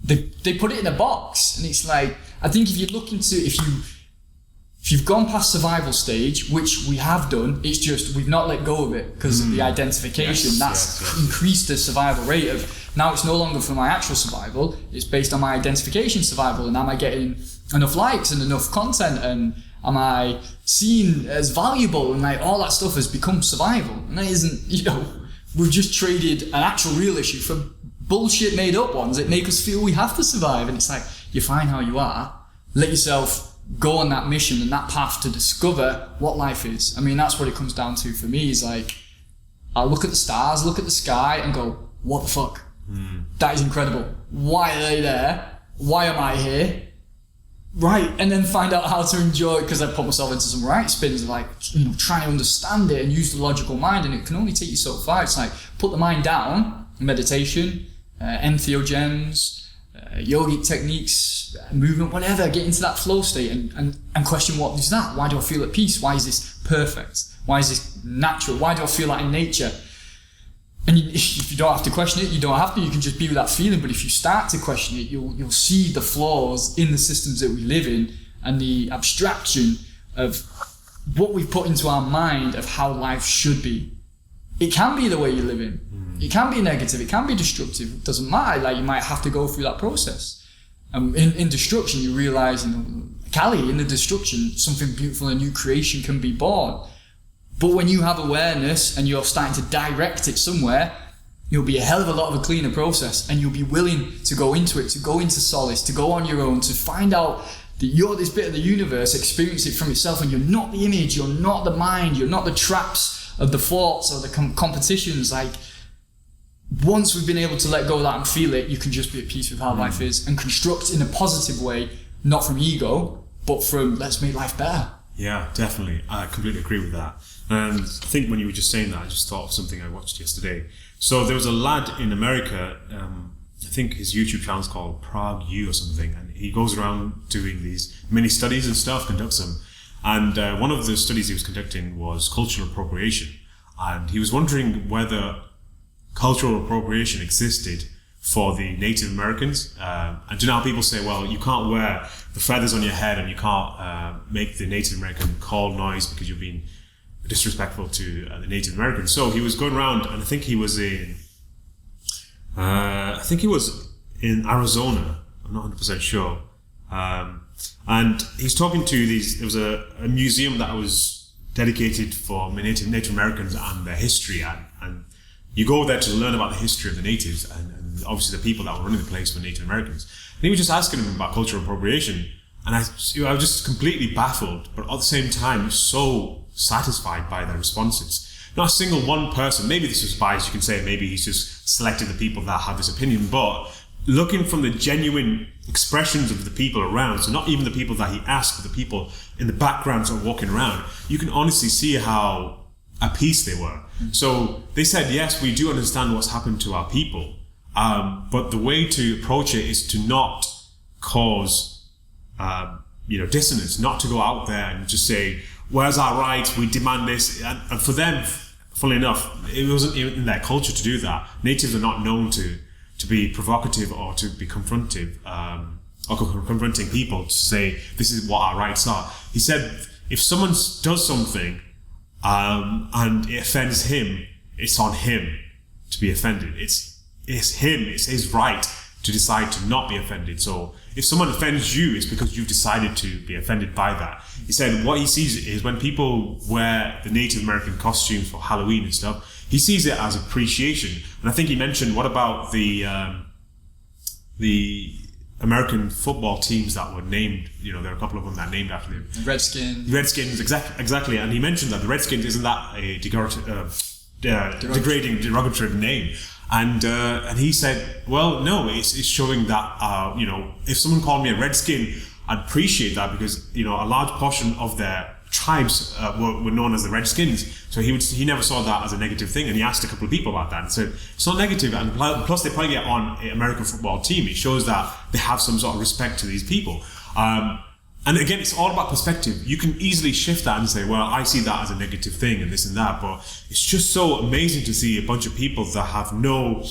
S1: They put it in a box, and it's like, I think if you've gone past survival stage, which we have done, it's just we've not let go of it because of the identification. That's increased the survival rate of, now it's no longer for my actual survival, it's based on my identification survival, and am I getting enough likes and enough content, and am I seen as valuable, and like all that stuff has become survival. And that isn't, we've just traded an actual real issue for bullshit made up ones that make us feel we have to survive. And it's like, you're fine how you are, let yourself go on that mission and that path to discover what life is. I mean, that's what it comes down to for me, is like, I look at the stars, look at the sky and go, what the fuck? That is incredible. Why are they there? Why am I here? Right, and then find out how to enjoy it, because I put myself into some right spins, like, trying to understand it and use the logical mind, and it can only take you so far. It's like, put the mind down, meditation, entheogens, yogic techniques, movement, whatever, get into that flow state and question, what is that? Why do I feel at peace? Why is this perfect? Why is this natural? Why do I feel that in nature? And if you don't have to question it, you don't have to. You can just be with that feeling. But if you start to question it, you'll see the flaws in the systems that we live in and the abstraction of what we've put into our mind of how life should be. It can be the way you live in. It can be negative. It can be destructive. It doesn't matter. Like, you might have to go through that process. In destruction, you realize, Kali, in the destruction, something beautiful, a new creation can be born. But when you have awareness and you're starting to direct it somewhere, you'll be a hell of a lot of a cleaner process, and you'll be willing to go into it, to go into solace, to go on your own, to find out that you're this bit of the universe, experience it from itself, and you're not the image, you're not the mind, you're not the traps of the thoughts or the competitions. Like, once we've been able to let go of that and feel it, you can just be at peace with how life is and construct in a positive way, not from ego, but from let's make life better.
S2: Yeah, definitely. I completely agree with that. And I think when you were just saying that, I just thought of something I watched yesterday. So there was a lad in America, I think his YouTube channel is called Prague U or something, and he goes around doing these mini studies and stuff, conducts them. And one of the studies he was conducting was cultural appropriation. And he was wondering whether cultural appropriation existed for the Native Americans. And you know how people say, well, you can't wear the feathers on your head and you can't make the Native American call noise because you're being disrespectful to the Native Americans. So he was going around, and I think he was in Arizona. I'm not 100% sure. And he's talking to there was a museum that was dedicated for Native Americans and their history, and you go there to learn about the history of the natives and obviously the people that were running the place were Native Americans. And he was just asking him about cultural appropriation, and I was just completely baffled, but at the same time so satisfied by their responses. Not a single one person, maybe this was biased, you can say maybe he's just selected the people that have this opinion, but looking from the genuine expressions of the people around, so not even the people that he asked, but the people in the background sort of walking around, you can honestly see how at peace they were. So they said, yes, we do understand what's happened to our people, but the way to approach it is to not cause dissonance, not to go out there and just say, where's our rights, we demand this. And for them, funnily enough, it wasn't even in their culture to do that. Natives are not known to be provocative or to be confronting people to say, this is what our rights are. He said, if someone does something and it offends him, it's on him to be offended. It's his right to decide to not be offended. So if someone offends you, it's because you've decided to be offended by that. He said what he sees is when people wear the Native American costumes for Halloween and stuff, he sees it as appreciation. And I think he mentioned, what about the American football teams that were named, there are a couple of them that are named after them. Redskins, exactly. And he mentioned that the Redskins, isn't that a degrading, derogatory name? And he said, well, no, it's showing that, if someone called me a Redskin, I'd appreciate that because, a large portion of their tribes were known as the Redskins. So he never saw that as a negative thing. And he asked a couple of people about that and said, it's not negative. And plus they're putting it on an American football team. It shows that they have some sort of respect to these people. And again, it's all about perspective. You can easily shift that and say, well, I see that as a negative thing and this and that. But it's just so amazing to see a bunch of people that have no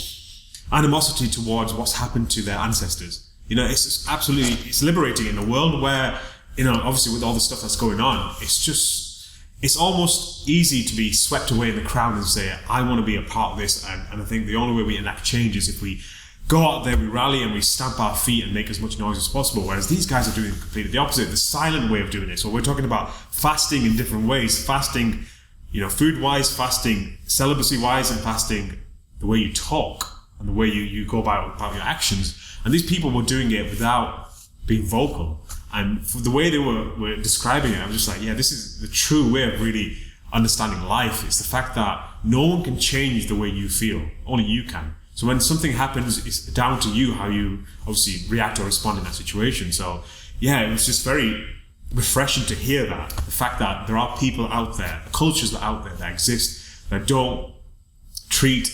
S2: animosity towards what's happened to their ancestors. It's liberating in a world where, obviously with all the stuff that's going on, it's almost easy to be swept away in the crowd and say, I want to be a part of this. And I think the only way we enact change is if we go out there, we rally and we stamp our feet and make as much noise as possible. Whereas these guys are doing completely the opposite, the silent way of doing it. So we're talking about fasting in different ways, fasting, food-wise, fasting celibacy-wise, and fasting the way you talk and the way you go about your actions. And these people were doing it without being vocal. And for the way they were describing it, I was just like, yeah, this is the true way of really understanding life. It's the fact that no one can change the way you feel. Only you can. So when something happens, it's down to you how you obviously react or respond in that situation. So yeah, it was just very refreshing to hear that. The fact that there are people out there, cultures that out there that exist that don't treat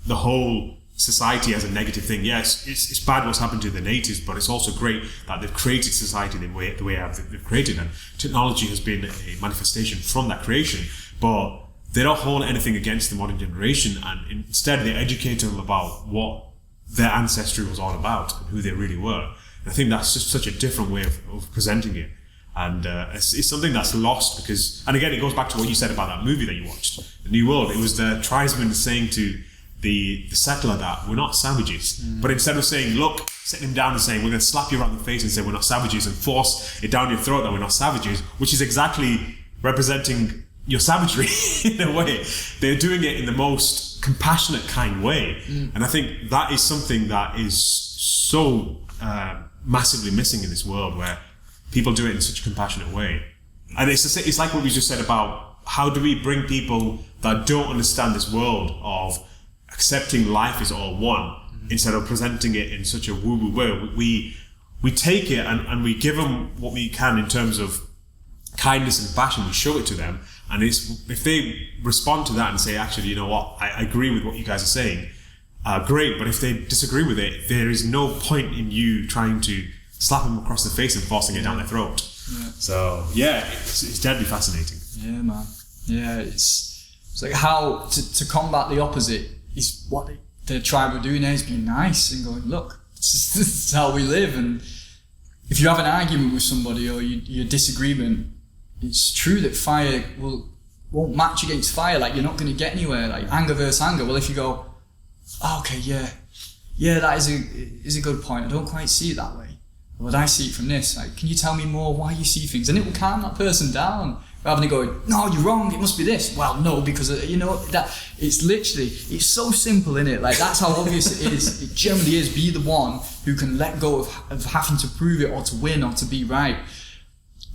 S2: the whole society as a negative thing. Yes, it's bad what's happened to the natives, but it's also great that they've created society the way they've created, and technology has been a manifestation from that creation. But they don't hold anything against the modern generation, and instead they educate them about what their ancestry was all about and who they really were. And I think that's just such a different way of presenting it. And it's something that's lost because, and again, it goes back to what you said about that movie that you watched, The New World. It was the tribesman saying to the settler that we're not savages. But instead of saying, look, sitting him down and saying, we're going to slap you around the face and say we're not savages and force it down your throat that we're not savages, which is exactly representing your savagery in a way. They're doing it in the most compassionate kind way. And I think that is something that is so massively missing in this world, where people do it in such a compassionate way. And it's like what we just said about how do we bring people that don't understand this world of accepting life is all one, instead of presenting it in such a woo-woo way. We take it and we give them what we can in terms of kindness and passion. We show it to them, and if they respond to that and say, actually, you know what, I agree with what you guys are saying, great. But if they disagree with it, there is no point in you trying to slap them across the face and forcing it down their throat. So yeah, it's deadly fascinating. Yeah, man.
S1: Yeah, it's like how to combat the opposite is what the tribe are doing there, is being nice and going, look, this is how we live. And if you have an argument with somebody or your disagreement, it's true that fire won't match against fire. Like, you're not going to get anywhere. Like, anger versus anger. Well, if you go, oh, okay, yeah, that is a good point. I don't quite see it that way. But I see it from this. Like, can you tell me more why you see things? And it will calm that person down, rather than going, no, you're wrong, it must be this. Well, no, because that it's so simple, innit? Like, that's how obvious it is. It generally is. Be the one who can let go of having to prove it or to win or to be right.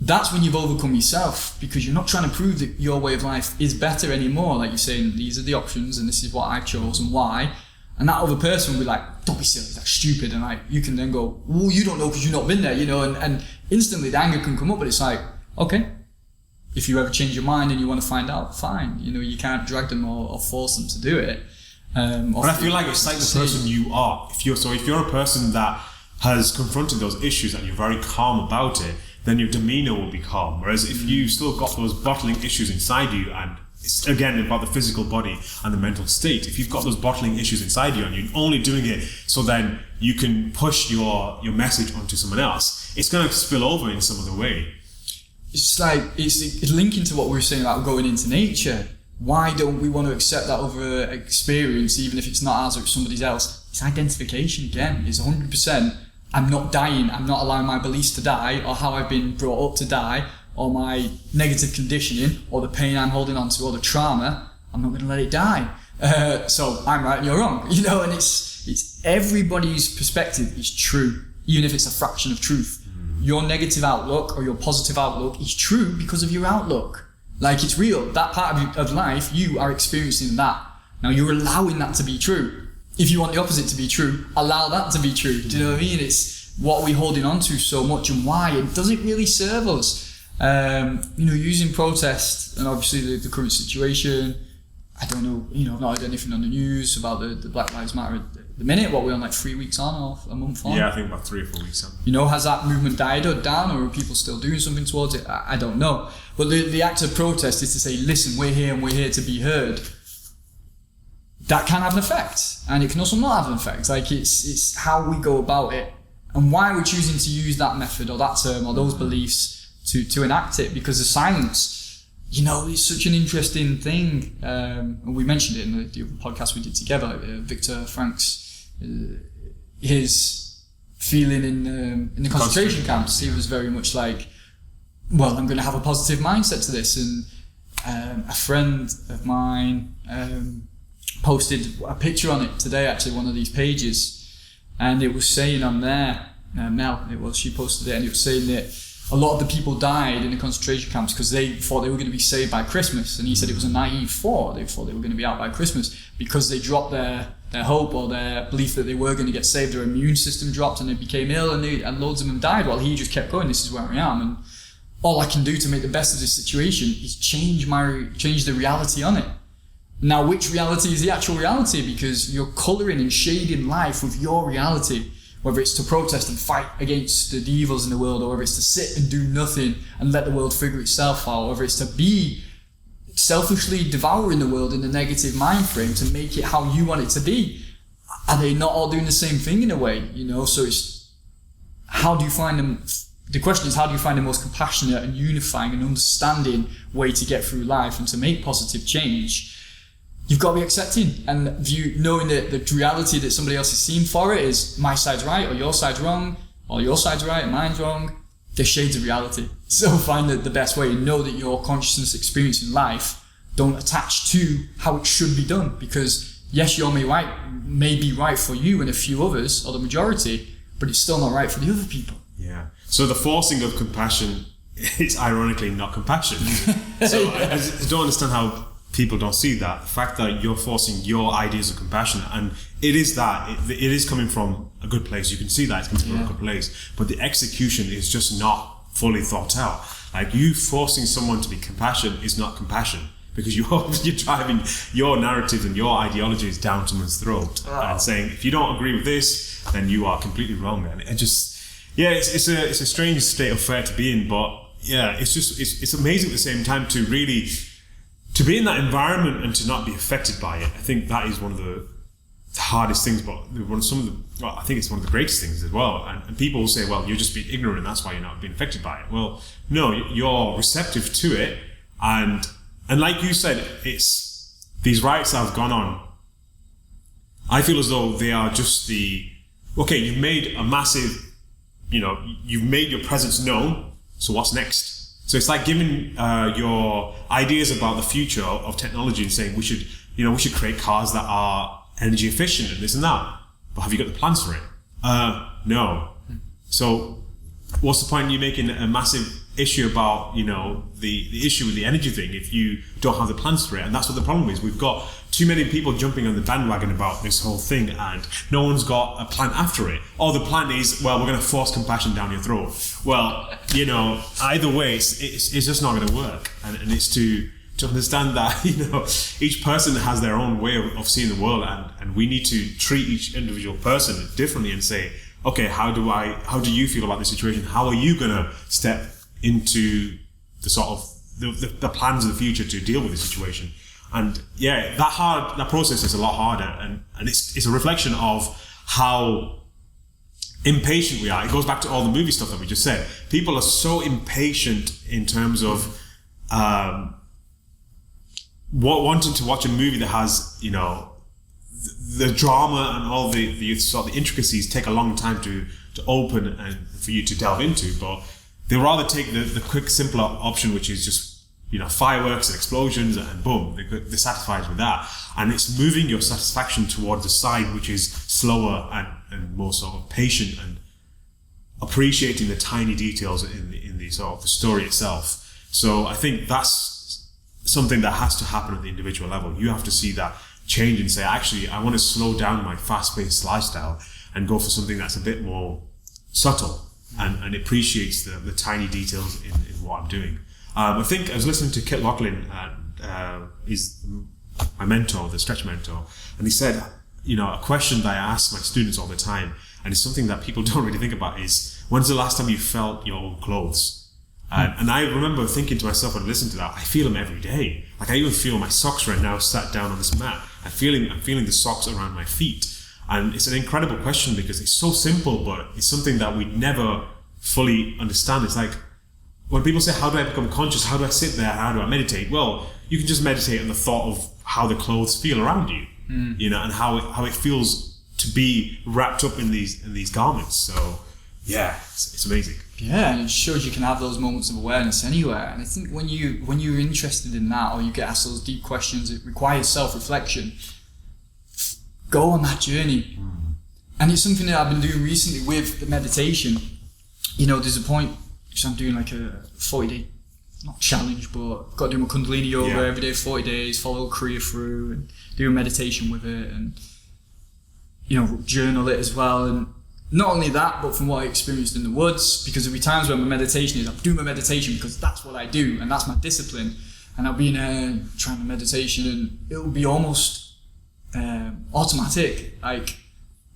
S1: That's when you've overcome yourself, because you're not trying to prove that your way of life is better anymore. Like, you're saying, these are the options and this is what I've chosen, why. And that other person will be like, don't be silly, that's stupid. And like, you can then go, well, you don't know because you've not been there, and instantly the anger can come up. But it's like, okay, if you ever change your mind and you want to find out, fine. You can't drag them or force them to do it.
S2: But I feel like it's like the person you are. If you're a person that has confronted those issues and you're very calm about it, then your demeanor will be calm. Whereas if you've still got those bottling issues inside you, and it's again about the physical body and the mental state, if you've got those bottling issues inside you and you're only doing it so then you can push your message onto someone else, it's going to spill over in some other way.
S1: It's like, it's linking to what we were saying about going into nature. Why don't we want to accept that other experience, even if it's not ours or it's somebody else? It's identification again. It's 100%. I'm not dying. I'm not allowing my beliefs to die, or how I've been brought up to die, or my negative conditioning, or the pain I'm holding on to, or the trauma. I'm not going to let it die. So I'm right and you're wrong. And it's everybody's perspective is true, even if it's a fraction of truth. Your negative outlook or your positive outlook is true because of your outlook. Like, it's real. That part of life, you are experiencing that. Now, you're allowing that to be true. If you want the opposite to be true, allow that to be true. Do you know what I mean? It's what we're holding on to so much, and why it doesn't really serve us. Using protest and obviously the current situation. I don't know, I've not heard anything on the news about the Black Lives Matter at the minute. What, we're on like 3 weeks on or a month on?
S2: Yeah, I think about 3 or 4 weeks on.
S1: Has that movement died or down, or are people still doing something towards it? I don't know. But the act of protest is to say, listen, we're here and we're here to be heard. That can have an effect, and it can also not have an effect. Like, it's how we go about it and why we're choosing to use that method or that term or those beliefs to enact it, because the silence, is such an interesting thing. And we mentioned it in the other podcast we did together, Viktor Frankl's, his feeling in the concentration camps. He was very much like, well, I'm going to have a positive mindset to this. And a friend of mine posted a picture on it today, actually, one of these pages, and it was saying on there, Mel, she posted it, and it was saying that a lot of the people died in the concentration camps because they thought they were going to be saved by Christmas. And he said it was a naive thought. They thought they were going to be out by Christmas because they dropped their hope or their belief that they were going to get saved. Their immune system dropped and they became ill, and loads of them died while he just kept going. This is where I am, and all I can do to make the best of this situation is change the reality on it. Now, which reality is the actual reality? Because you're colouring and shading life with your reality, whether it's to protest and fight against the evils in the world, or whether it's to sit and do nothing and let the world figure itself out, or whether it's to be selfishly devouring the world in the negative mind frame to make it how you want it to be. Are they not all doing the same thing in a way? So it's, how do you find them? The question is, how do you find the most compassionate and unifying and understanding way to get through life and to make positive change? You've got to be accepting and knowing that the reality that somebody else is seeing for it is my side's right or your side's wrong, or your side's right and mine's wrong. They're shades of reality. So find the best way and know that your consciousness experience in life don't attach to how it should be done, because yes, your may be right for you and a few others, or the majority, but it's still not right for the other people.
S2: Yeah. So the forcing of compassion is ironically not compassion. So I don't understand how people don't see that. The fact that you're forcing your ideas of compassion, and it is coming from a good place. You can see that it's coming from a good place, but the execution is just not fully thought out. Like, you forcing someone to be compassionate is not compassion, because you're driving your narratives and your ideologies down someone's throat and saying, if you don't agree with this, then you are completely wrong. And it just, it's a strange state of affair to be in, but it's amazing at the same time to really to be in that environment and to not be affected by it. I think that is one of the hardest things, but I think it's one of the greatest things as well. And people will say, well, you're just being ignorant and that's why you're not being affected by it. Well, no, you're receptive to it. And like you said, it's these riots that have gone on. I feel as though they are just you've made a massive, you've made your presence known. So what's next? So it's like giving your ideas about the future of technology and saying we should create cars that are energy efficient and this and that. But have you got the plans for it? No. So what's the point in you making a massive issue about, the issue with the energy thing if you don't have the plans for it? And that's what the problem is. We've got too many people jumping on the bandwagon about this whole thing and no one's got a plan after it. Or the plan is, well, we're going to force compassion down your throat. Well, either way, it's just not going to work. And it's to understand that, each person has their own way of seeing the world, and we need to treat each individual person differently and say, okay, how do you feel about this situation? How are you going to step into the sort of the plans of the future to deal with the situation? And that process is a lot harder, and it's a reflection of how impatient we are. It goes back to all the movie stuff that we just said. People are so impatient in terms of wanting to watch a movie that has, the drama and all the sort of the intricacies take a long time to open and for you to delve into, but they'd rather take the quick, simpler option, which is just, fireworks and explosions, and boom, they're satisfied with that. And it's moving your satisfaction towards the side which is slower and more sort of patient and appreciating the tiny details in the sort of the story itself. So I think that's something that has to happen at the individual level. You have to see that change and say, actually, I want to slow down my fast-paced lifestyle and go for something that's a bit more subtle and appreciates the tiny details in what I'm doing. I think I was listening to Kit Lachlan, and he's my mentor, the stretch mentor, and he said, a question that I ask my students all the time, and it's something that people don't really think about, is when's the last time you felt your own clothes? And I remember thinking to myself when I listened to that, I feel them every day. Like, I even feel my socks right now sat down on this mat. I'm feeling the socks around my feet. And it's an incredible question because it's so simple, but it's something that we never fully understand. It's like, when people say, how do I become conscious? How do I sit there? How do I meditate? Well, you can just meditate on the thought of how the clothes feel around you, and how it feels to be wrapped up in these garments. So, it's amazing.
S1: Yeah, and it shows you can have those moments of awareness anywhere. And I think when you're interested in that, or you get asked those deep questions, it requires self-reflection. Go on that journey. And it's something that I've been doing recently with the meditation. There's a point So I'm doing like a 40-day, not challenge, but got to do my Kundalini yoga every day, 40 days, follow Kriya through, and do a meditation with it, and journal it as well. And not only that, but from what I experienced in the woods, because there'll be times where my meditation is, I'm doing my meditation because that's what I do and that's my discipline. And I'll be in there trying to meditation, and it'll be almost automatic. Like,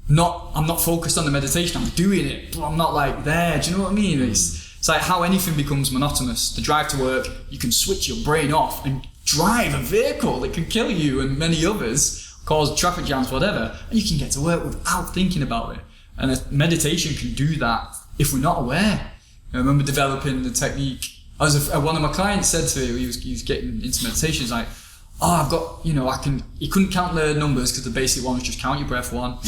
S1: I'm not focused on the meditation, I'm doing it, but I'm not like there. Do you know what I mean? It's like how anything becomes monotonous. The drive to work, you can switch your brain off and drive a vehicle that can kill you and many others, cause traffic jams, whatever, and you can get to work without thinking about it. And a meditation can do that if we're not aware. I remember developing the technique. One of my clients said to me, he was getting into meditation, he's like, I've got, he couldn't count the numbers because the basic one was just count your breath, 1,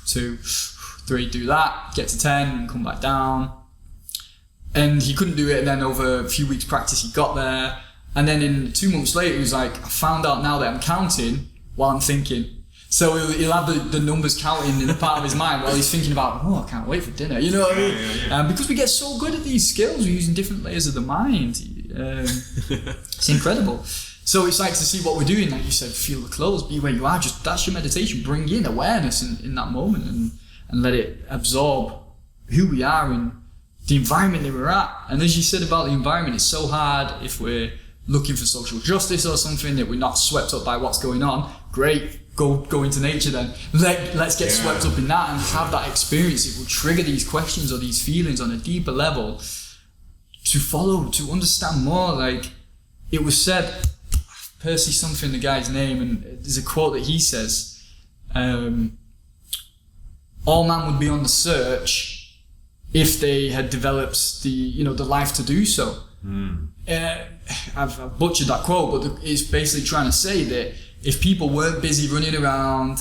S1: 2, 3, do that, get to 10 and come back down. And he couldn't do it, and then over a few weeks practice he got there. And then in 2 months later he was like, I found out now that I'm counting while I'm thinking. So he'll have the numbers counting in the part of his mind while he's thinking about, I can't wait for dinner. You know what I mean? Yeah. Because we get so good at these skills, we're using different layers of the mind. It's incredible. So it's like to see what we're doing, like you said, feel the clothes, be where you are, just that's your meditation. Bring in awareness in that moment and let it absorb who we are and the environment that we're at. And as you said about the environment, it's so hard if we're looking for social justice or something that we're not swept up by what's going on. Great. Go into nature then. Let's get swept up in that and have that experience. It will trigger these questions or these feelings on a deeper level to follow, to understand more. Like it was said, Percy something, the guy's name, and there's a quote that he says, all man would be on the search if they had developed the life to do so. I've butchered that quote, but it's basically trying to say that if people weren't busy running around,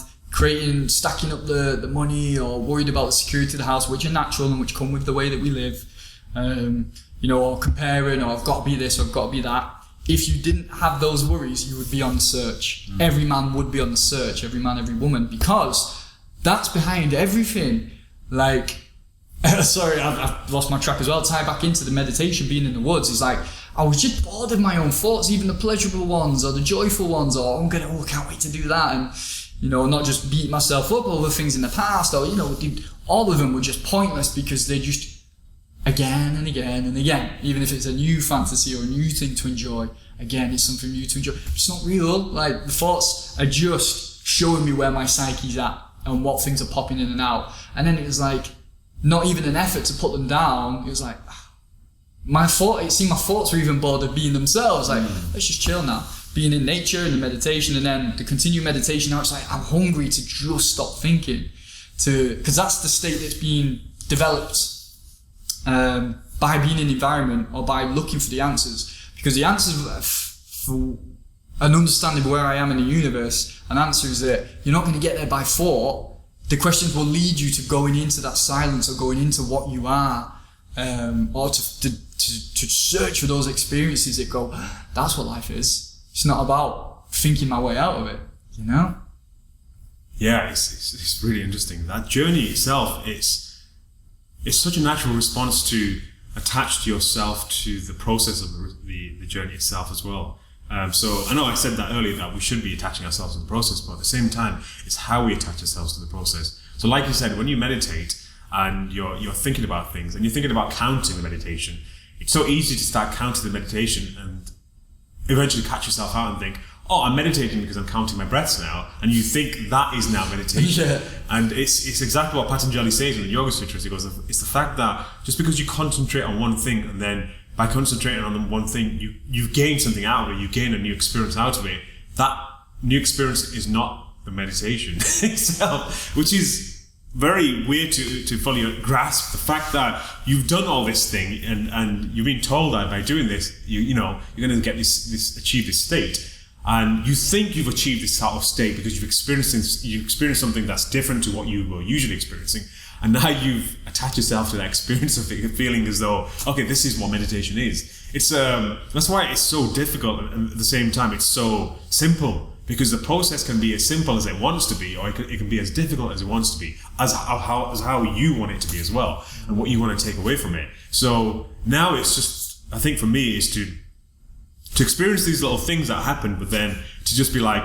S1: stacking up the money or worried about the security of the house, which are natural and which come with the way that we live, or comparing, or I've got to be this or I've got to be that. If you didn't have those worries, you would be on the search. Every man would be on the search, every man, every woman, because that's behind everything. Like, sorry, I've lost my track as well. Tie back into the meditation, being in the woods. It's like, I was just bored of my own thoughts, even the pleasurable ones or the joyful ones, or I can't wait to do that, and not just beat myself up over things in the past, or all of them were just pointless because they just again and again and again, even if it's a new fantasy or a new thing to enjoy, again it's something new to enjoy. It's not real. Like the thoughts are just showing me where my psyche's at and what things are popping in and out, and then it was like not even an effort to put them down. It was like my thoughts were even bored of being themselves. Like, let's just chill now. Being in nature and the meditation, and then the continued meditation. Now it's like I'm hungry to just stop thinking, because that's the state that's being developed by being in the environment or by looking for the answers. Because the answers for an understanding of where I am in the universe, an answer is that you're not going to get there by thought. The questions will lead you to going into that silence or going into what you are, or to search for those experiences that go, that's what life is. It's not about thinking my way out of it,
S2: Yeah, it's really interesting. That journey itself is such a natural response to attach to yourself to the process of the journey itself as well. So I know I said that earlier, that we should be attaching ourselves to the process, but at the same time, it's how we attach ourselves to the process. So like you said, when you meditate and you're thinking about things and you're thinking about counting the meditation, it's so easy to start counting the meditation and eventually catch yourself out and think, oh, I'm meditating because I'm counting my breaths now, and you think that is now meditation.
S1: Yeah.
S2: And it's exactly what Patanjali says in the Yoga Sutras. He goes, it's the fact that just because you concentrate on one thing, and then by concentrating on the one thing, you gain something out of it, you gain a new experience out of it, that new experience is not the meditation itself, which is very weird to fully grasp. The fact that you've done all this thing and you've been told that by doing this, you're going to get achieve this state, and you think you've achieved this sort of state because you've experienced something that's different to what you were usually experiencing, and now you've attached yourself to that experience of feeling as though, okay, this is what meditation is. It's that's why it's so difficult, and at the same time it's so simple, because the process can be as simple as it wants to be, or it can be as difficult as it wants to be, as how you want it to be as well, and what you want to take away from it. So now it's just, I think for me, is to experience these little things that happen, but then to just be like,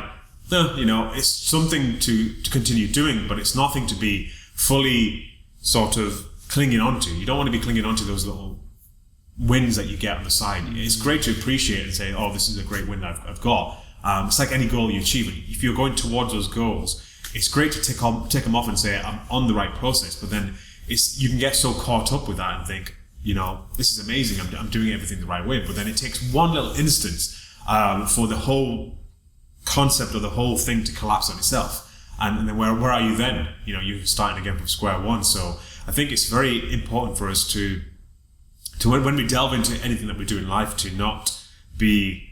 S2: no, you know, it's something to continue doing, but it's nothing to be fully sort of clinging onto. You don't want to be clinging onto those little wins that you get on the side. It's great to appreciate and say, oh, this is a great win I've got. It's like any goal you achieve. If you're going towards those goals, it's great to tick them off and say, I'm on the right process. But then you can get so caught up with that and think, you know, this is amazing. I'm doing everything the right way. But then it takes one little instance for the whole concept or the whole thing to collapse on itself. And then where are you then? You know, you're starting again from square one. So I think it's very important for us to when we delve into anything that we do in life, to not be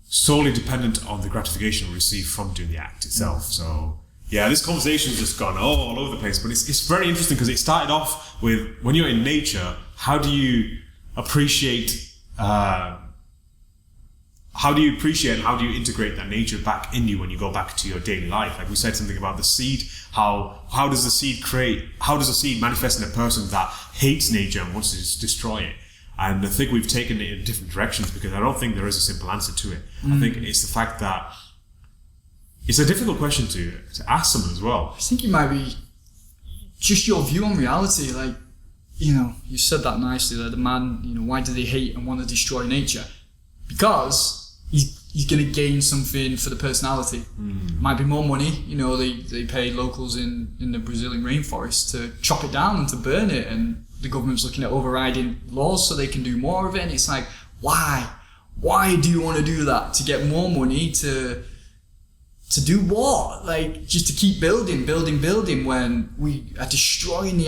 S2: solely dependent on the gratification we receive from doing the act itself. So yeah, this conversation has just gone all over the place, but it's very interesting because it started off with, when you're in nature, how do you appreciate and how do you integrate that nature back in you when you go back to your daily life? Like we said something about the seed, how does the seed manifest in a person that hates nature and wants to just destroy it? And I think we've taken it in different directions, because I don't think there is a simple answer to it. I think it's the fact that it's a difficult question to ask someone as well.
S1: I think it might be just your view on reality. Like, you know, you said that nicely, that the man, you know, why do they hate and want to destroy nature? Because he's going to gain something for the personality. Might be more money. You know, they pay locals in the Brazilian rainforest to chop it down and to burn it, and the government's looking at overriding laws so they can do more of it. And it's like, why do you want to do that? To get more money, to do what? Like, just to keep building when we are destroying the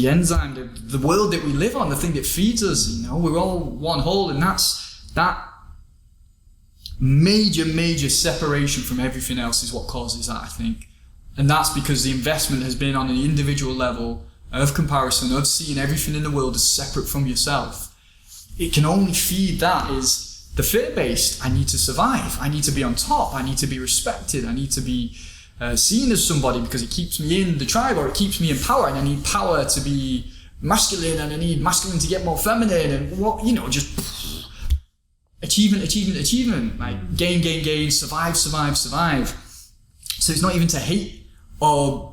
S1: enzyme, the world that we live on, the thing that feeds us. You know, we're all one whole, and that major separation from everything else is what causes that, I think. And that's because the investment has been on an individual level of comparison, of seeing everything in the world as separate from yourself. It can only feed that is the fear-based. I need to survive. I need to be on top. I need to be respected. I need to be seen as somebody because it keeps me in the tribe, or it keeps me in power, and I need power to be masculine, and I need masculine to get more feminine, and what, you know, just achievement, like gain, survive. So it's not even to hate or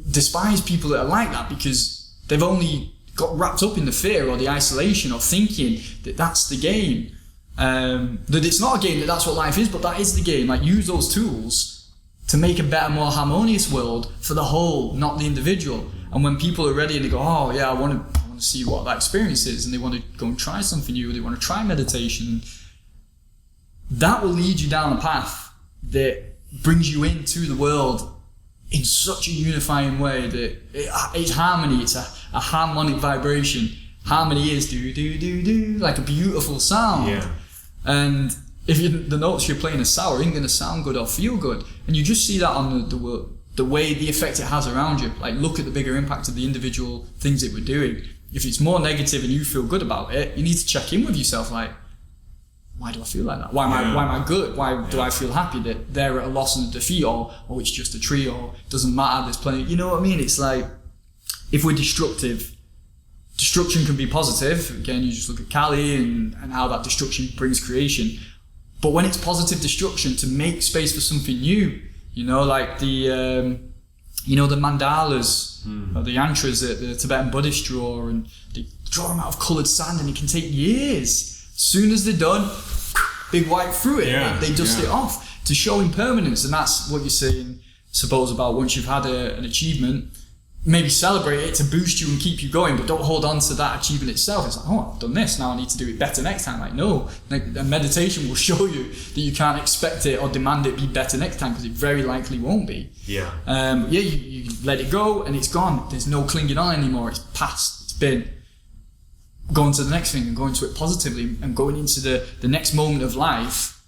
S1: despise people that are like that, because they've only got wrapped up in the fear or the isolation, or thinking that that's the game, that it's not a game, that that's what life is, but that is the game. Like, use those tools to make a better, more harmonious world for the whole, not the individual. And when people are ready and they go, oh yeah, I want to see what that experience is, and they want to go and try something new, they want to try meditation, that will lead you down a path that brings you into the world in such a unifying way that it's harmony. It's a harmonic vibration. Harmony is do, like a beautiful sound.
S2: Yeah.
S1: And if the notes you're playing are sour, it ain't going to sound good or feel good. And you just see that on the way, the effect it has around you. Like, look at the bigger impact of the individual things that we're doing. If it's more negative and you feel good about it, you need to check in with yourself, like, why do I feel like that? Why am I good? Why do I feel happy that they're at a loss and a defeat, or it's just a tree, or it doesn't matter, there's plenty, you know what I mean? It's like, if we're destruction can be positive. Again, you just look at Kali and how that destruction brings creation. But when it's positive destruction, to make space for something new, you know, like the mandalas, or the yantras that the Tibetan Buddhists draw, and they draw them out of coloured sand, and it can take years. As soon as they're done, big wipe through it, they dust it off to show impermanence. And that's what you're saying, suppose, about once you've had an achievement, maybe celebrate it to boost you and keep you going, but don't hold on to that achievement itself. It's like, oh, I've done this, now I need to do it better next time. Like, no, a meditation will show you that you can't expect it or demand it be better next time, because it very likely won't be.
S2: Yeah.
S1: You let it go and it's gone. There's no clinging on anymore. It's past. It's been. Going to the next thing and going to it positively and going into the next moment of life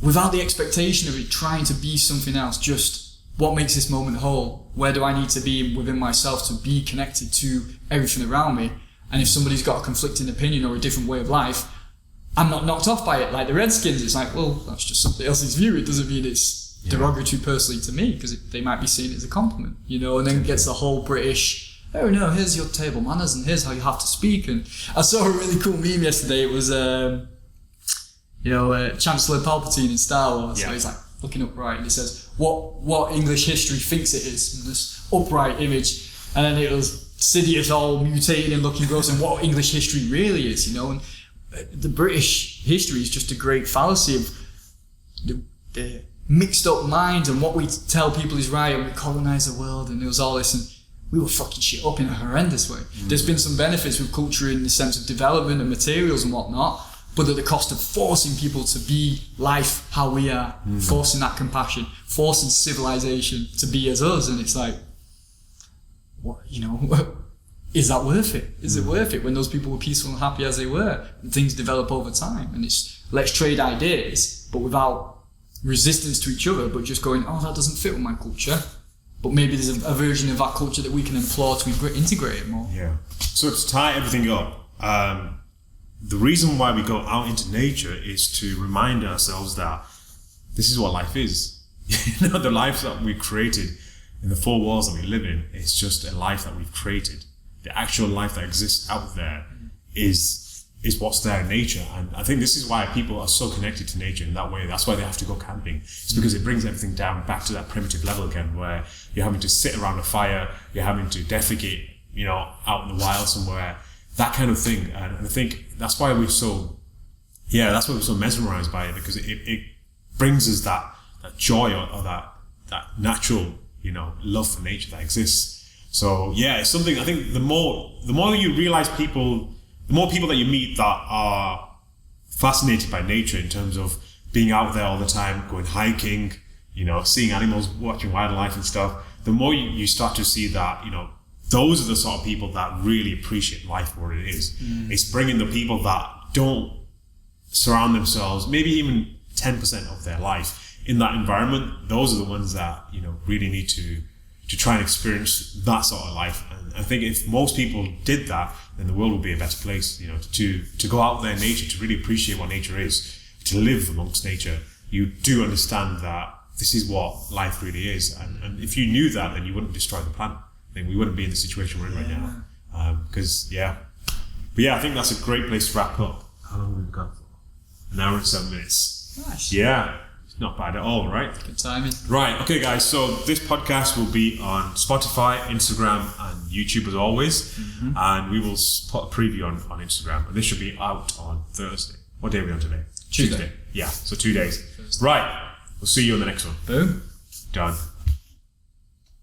S1: without the expectation of it trying to be something else. Just, what makes this moment whole? Where do I need to be within myself to be connected to everything around me? And if somebody's got a conflicting opinion or a different way of life, I'm not knocked off by it. Like the Redskins, it's like, well, that's just somebody else's view. It doesn't mean it's derogatory personally to me, because they might be seeing it as a compliment, you know. And then gets the whole British, oh no, here's your table manners and here's how you have to speak. And I saw a really cool meme yesterday. It was, Chancellor Palpatine in Star Wars. So he's like looking upright and he says, what English history thinks it is, and this upright image. And then it was Sidious all mutating and looking gross, and what English history really is, you know. And the British history is just a great fallacy of the mixed up minds and what we tell people is right, and we colonise the world, and there was all this, and we were fucking shit up in a horrendous way. There's been some benefits with culture in the sense of development and materials and whatnot, but at the cost of forcing people to be life how we are, forcing that compassion, forcing civilization to be as us. And it's like, what, you know, is that worth it? Is it worth it when those people were peaceful and happy as they were, and things develop over time? And it's, let's trade ideas, but without resistance to each other, but just going, oh, that doesn't fit with my culture. But maybe there's a version of that culture that we can employ to integrate it more.
S2: Yeah. So to tie everything up, the reason why we go out into nature is to remind ourselves that this is what life is. You know, the life that we created in the four walls that we live in is just a life that we've created. The actual life that exists out there is what's there in nature. And I think this is why people are so connected to nature in that way. That's why they have to go camping. It's because it brings everything down back to that primitive level again, where you're having to sit around a fire, you're having to defecate, you know, out in the wild somewhere, that kind of thing. And I think that's why we're so mesmerized by it, because it brings us that joy or that natural, you know, love for nature that exists. So yeah, it's something, I think the more you realize people, the more people that you meet that are fascinated by nature in terms of being out there all the time, going hiking, you know, seeing animals, watching wildlife and stuff, the more you start to see that, you know, those are the sort of people that really appreciate life for what it is. It's bringing the people that don't surround themselves, maybe even 10% of their life in that environment. Those are the ones that, you know, really need to try and experience that sort of life. And I think if most people did that, then the world would be a better place, you know, to go out there in nature, to really appreciate what nature is, to live amongst nature. You do understand that this is what life really is. And if you knew that, then you wouldn't destroy the planet. Then we wouldn't be in the situation we're in right now. I think that's a great place to wrap up. How long have we got for? An hour and 7 minutes.
S1: Nice.
S2: Yeah. Not bad at all, right?
S1: Good timing.
S2: Right, okay guys, so this podcast will be on Spotify, Instagram and YouTube as always, and we will put a preview on Instagram, and this should be out on Thursday. What day are we on today?
S1: Tuesday.
S2: Yeah, so 2 days. Right, we'll see you on the next one.
S1: Boom.
S2: Done.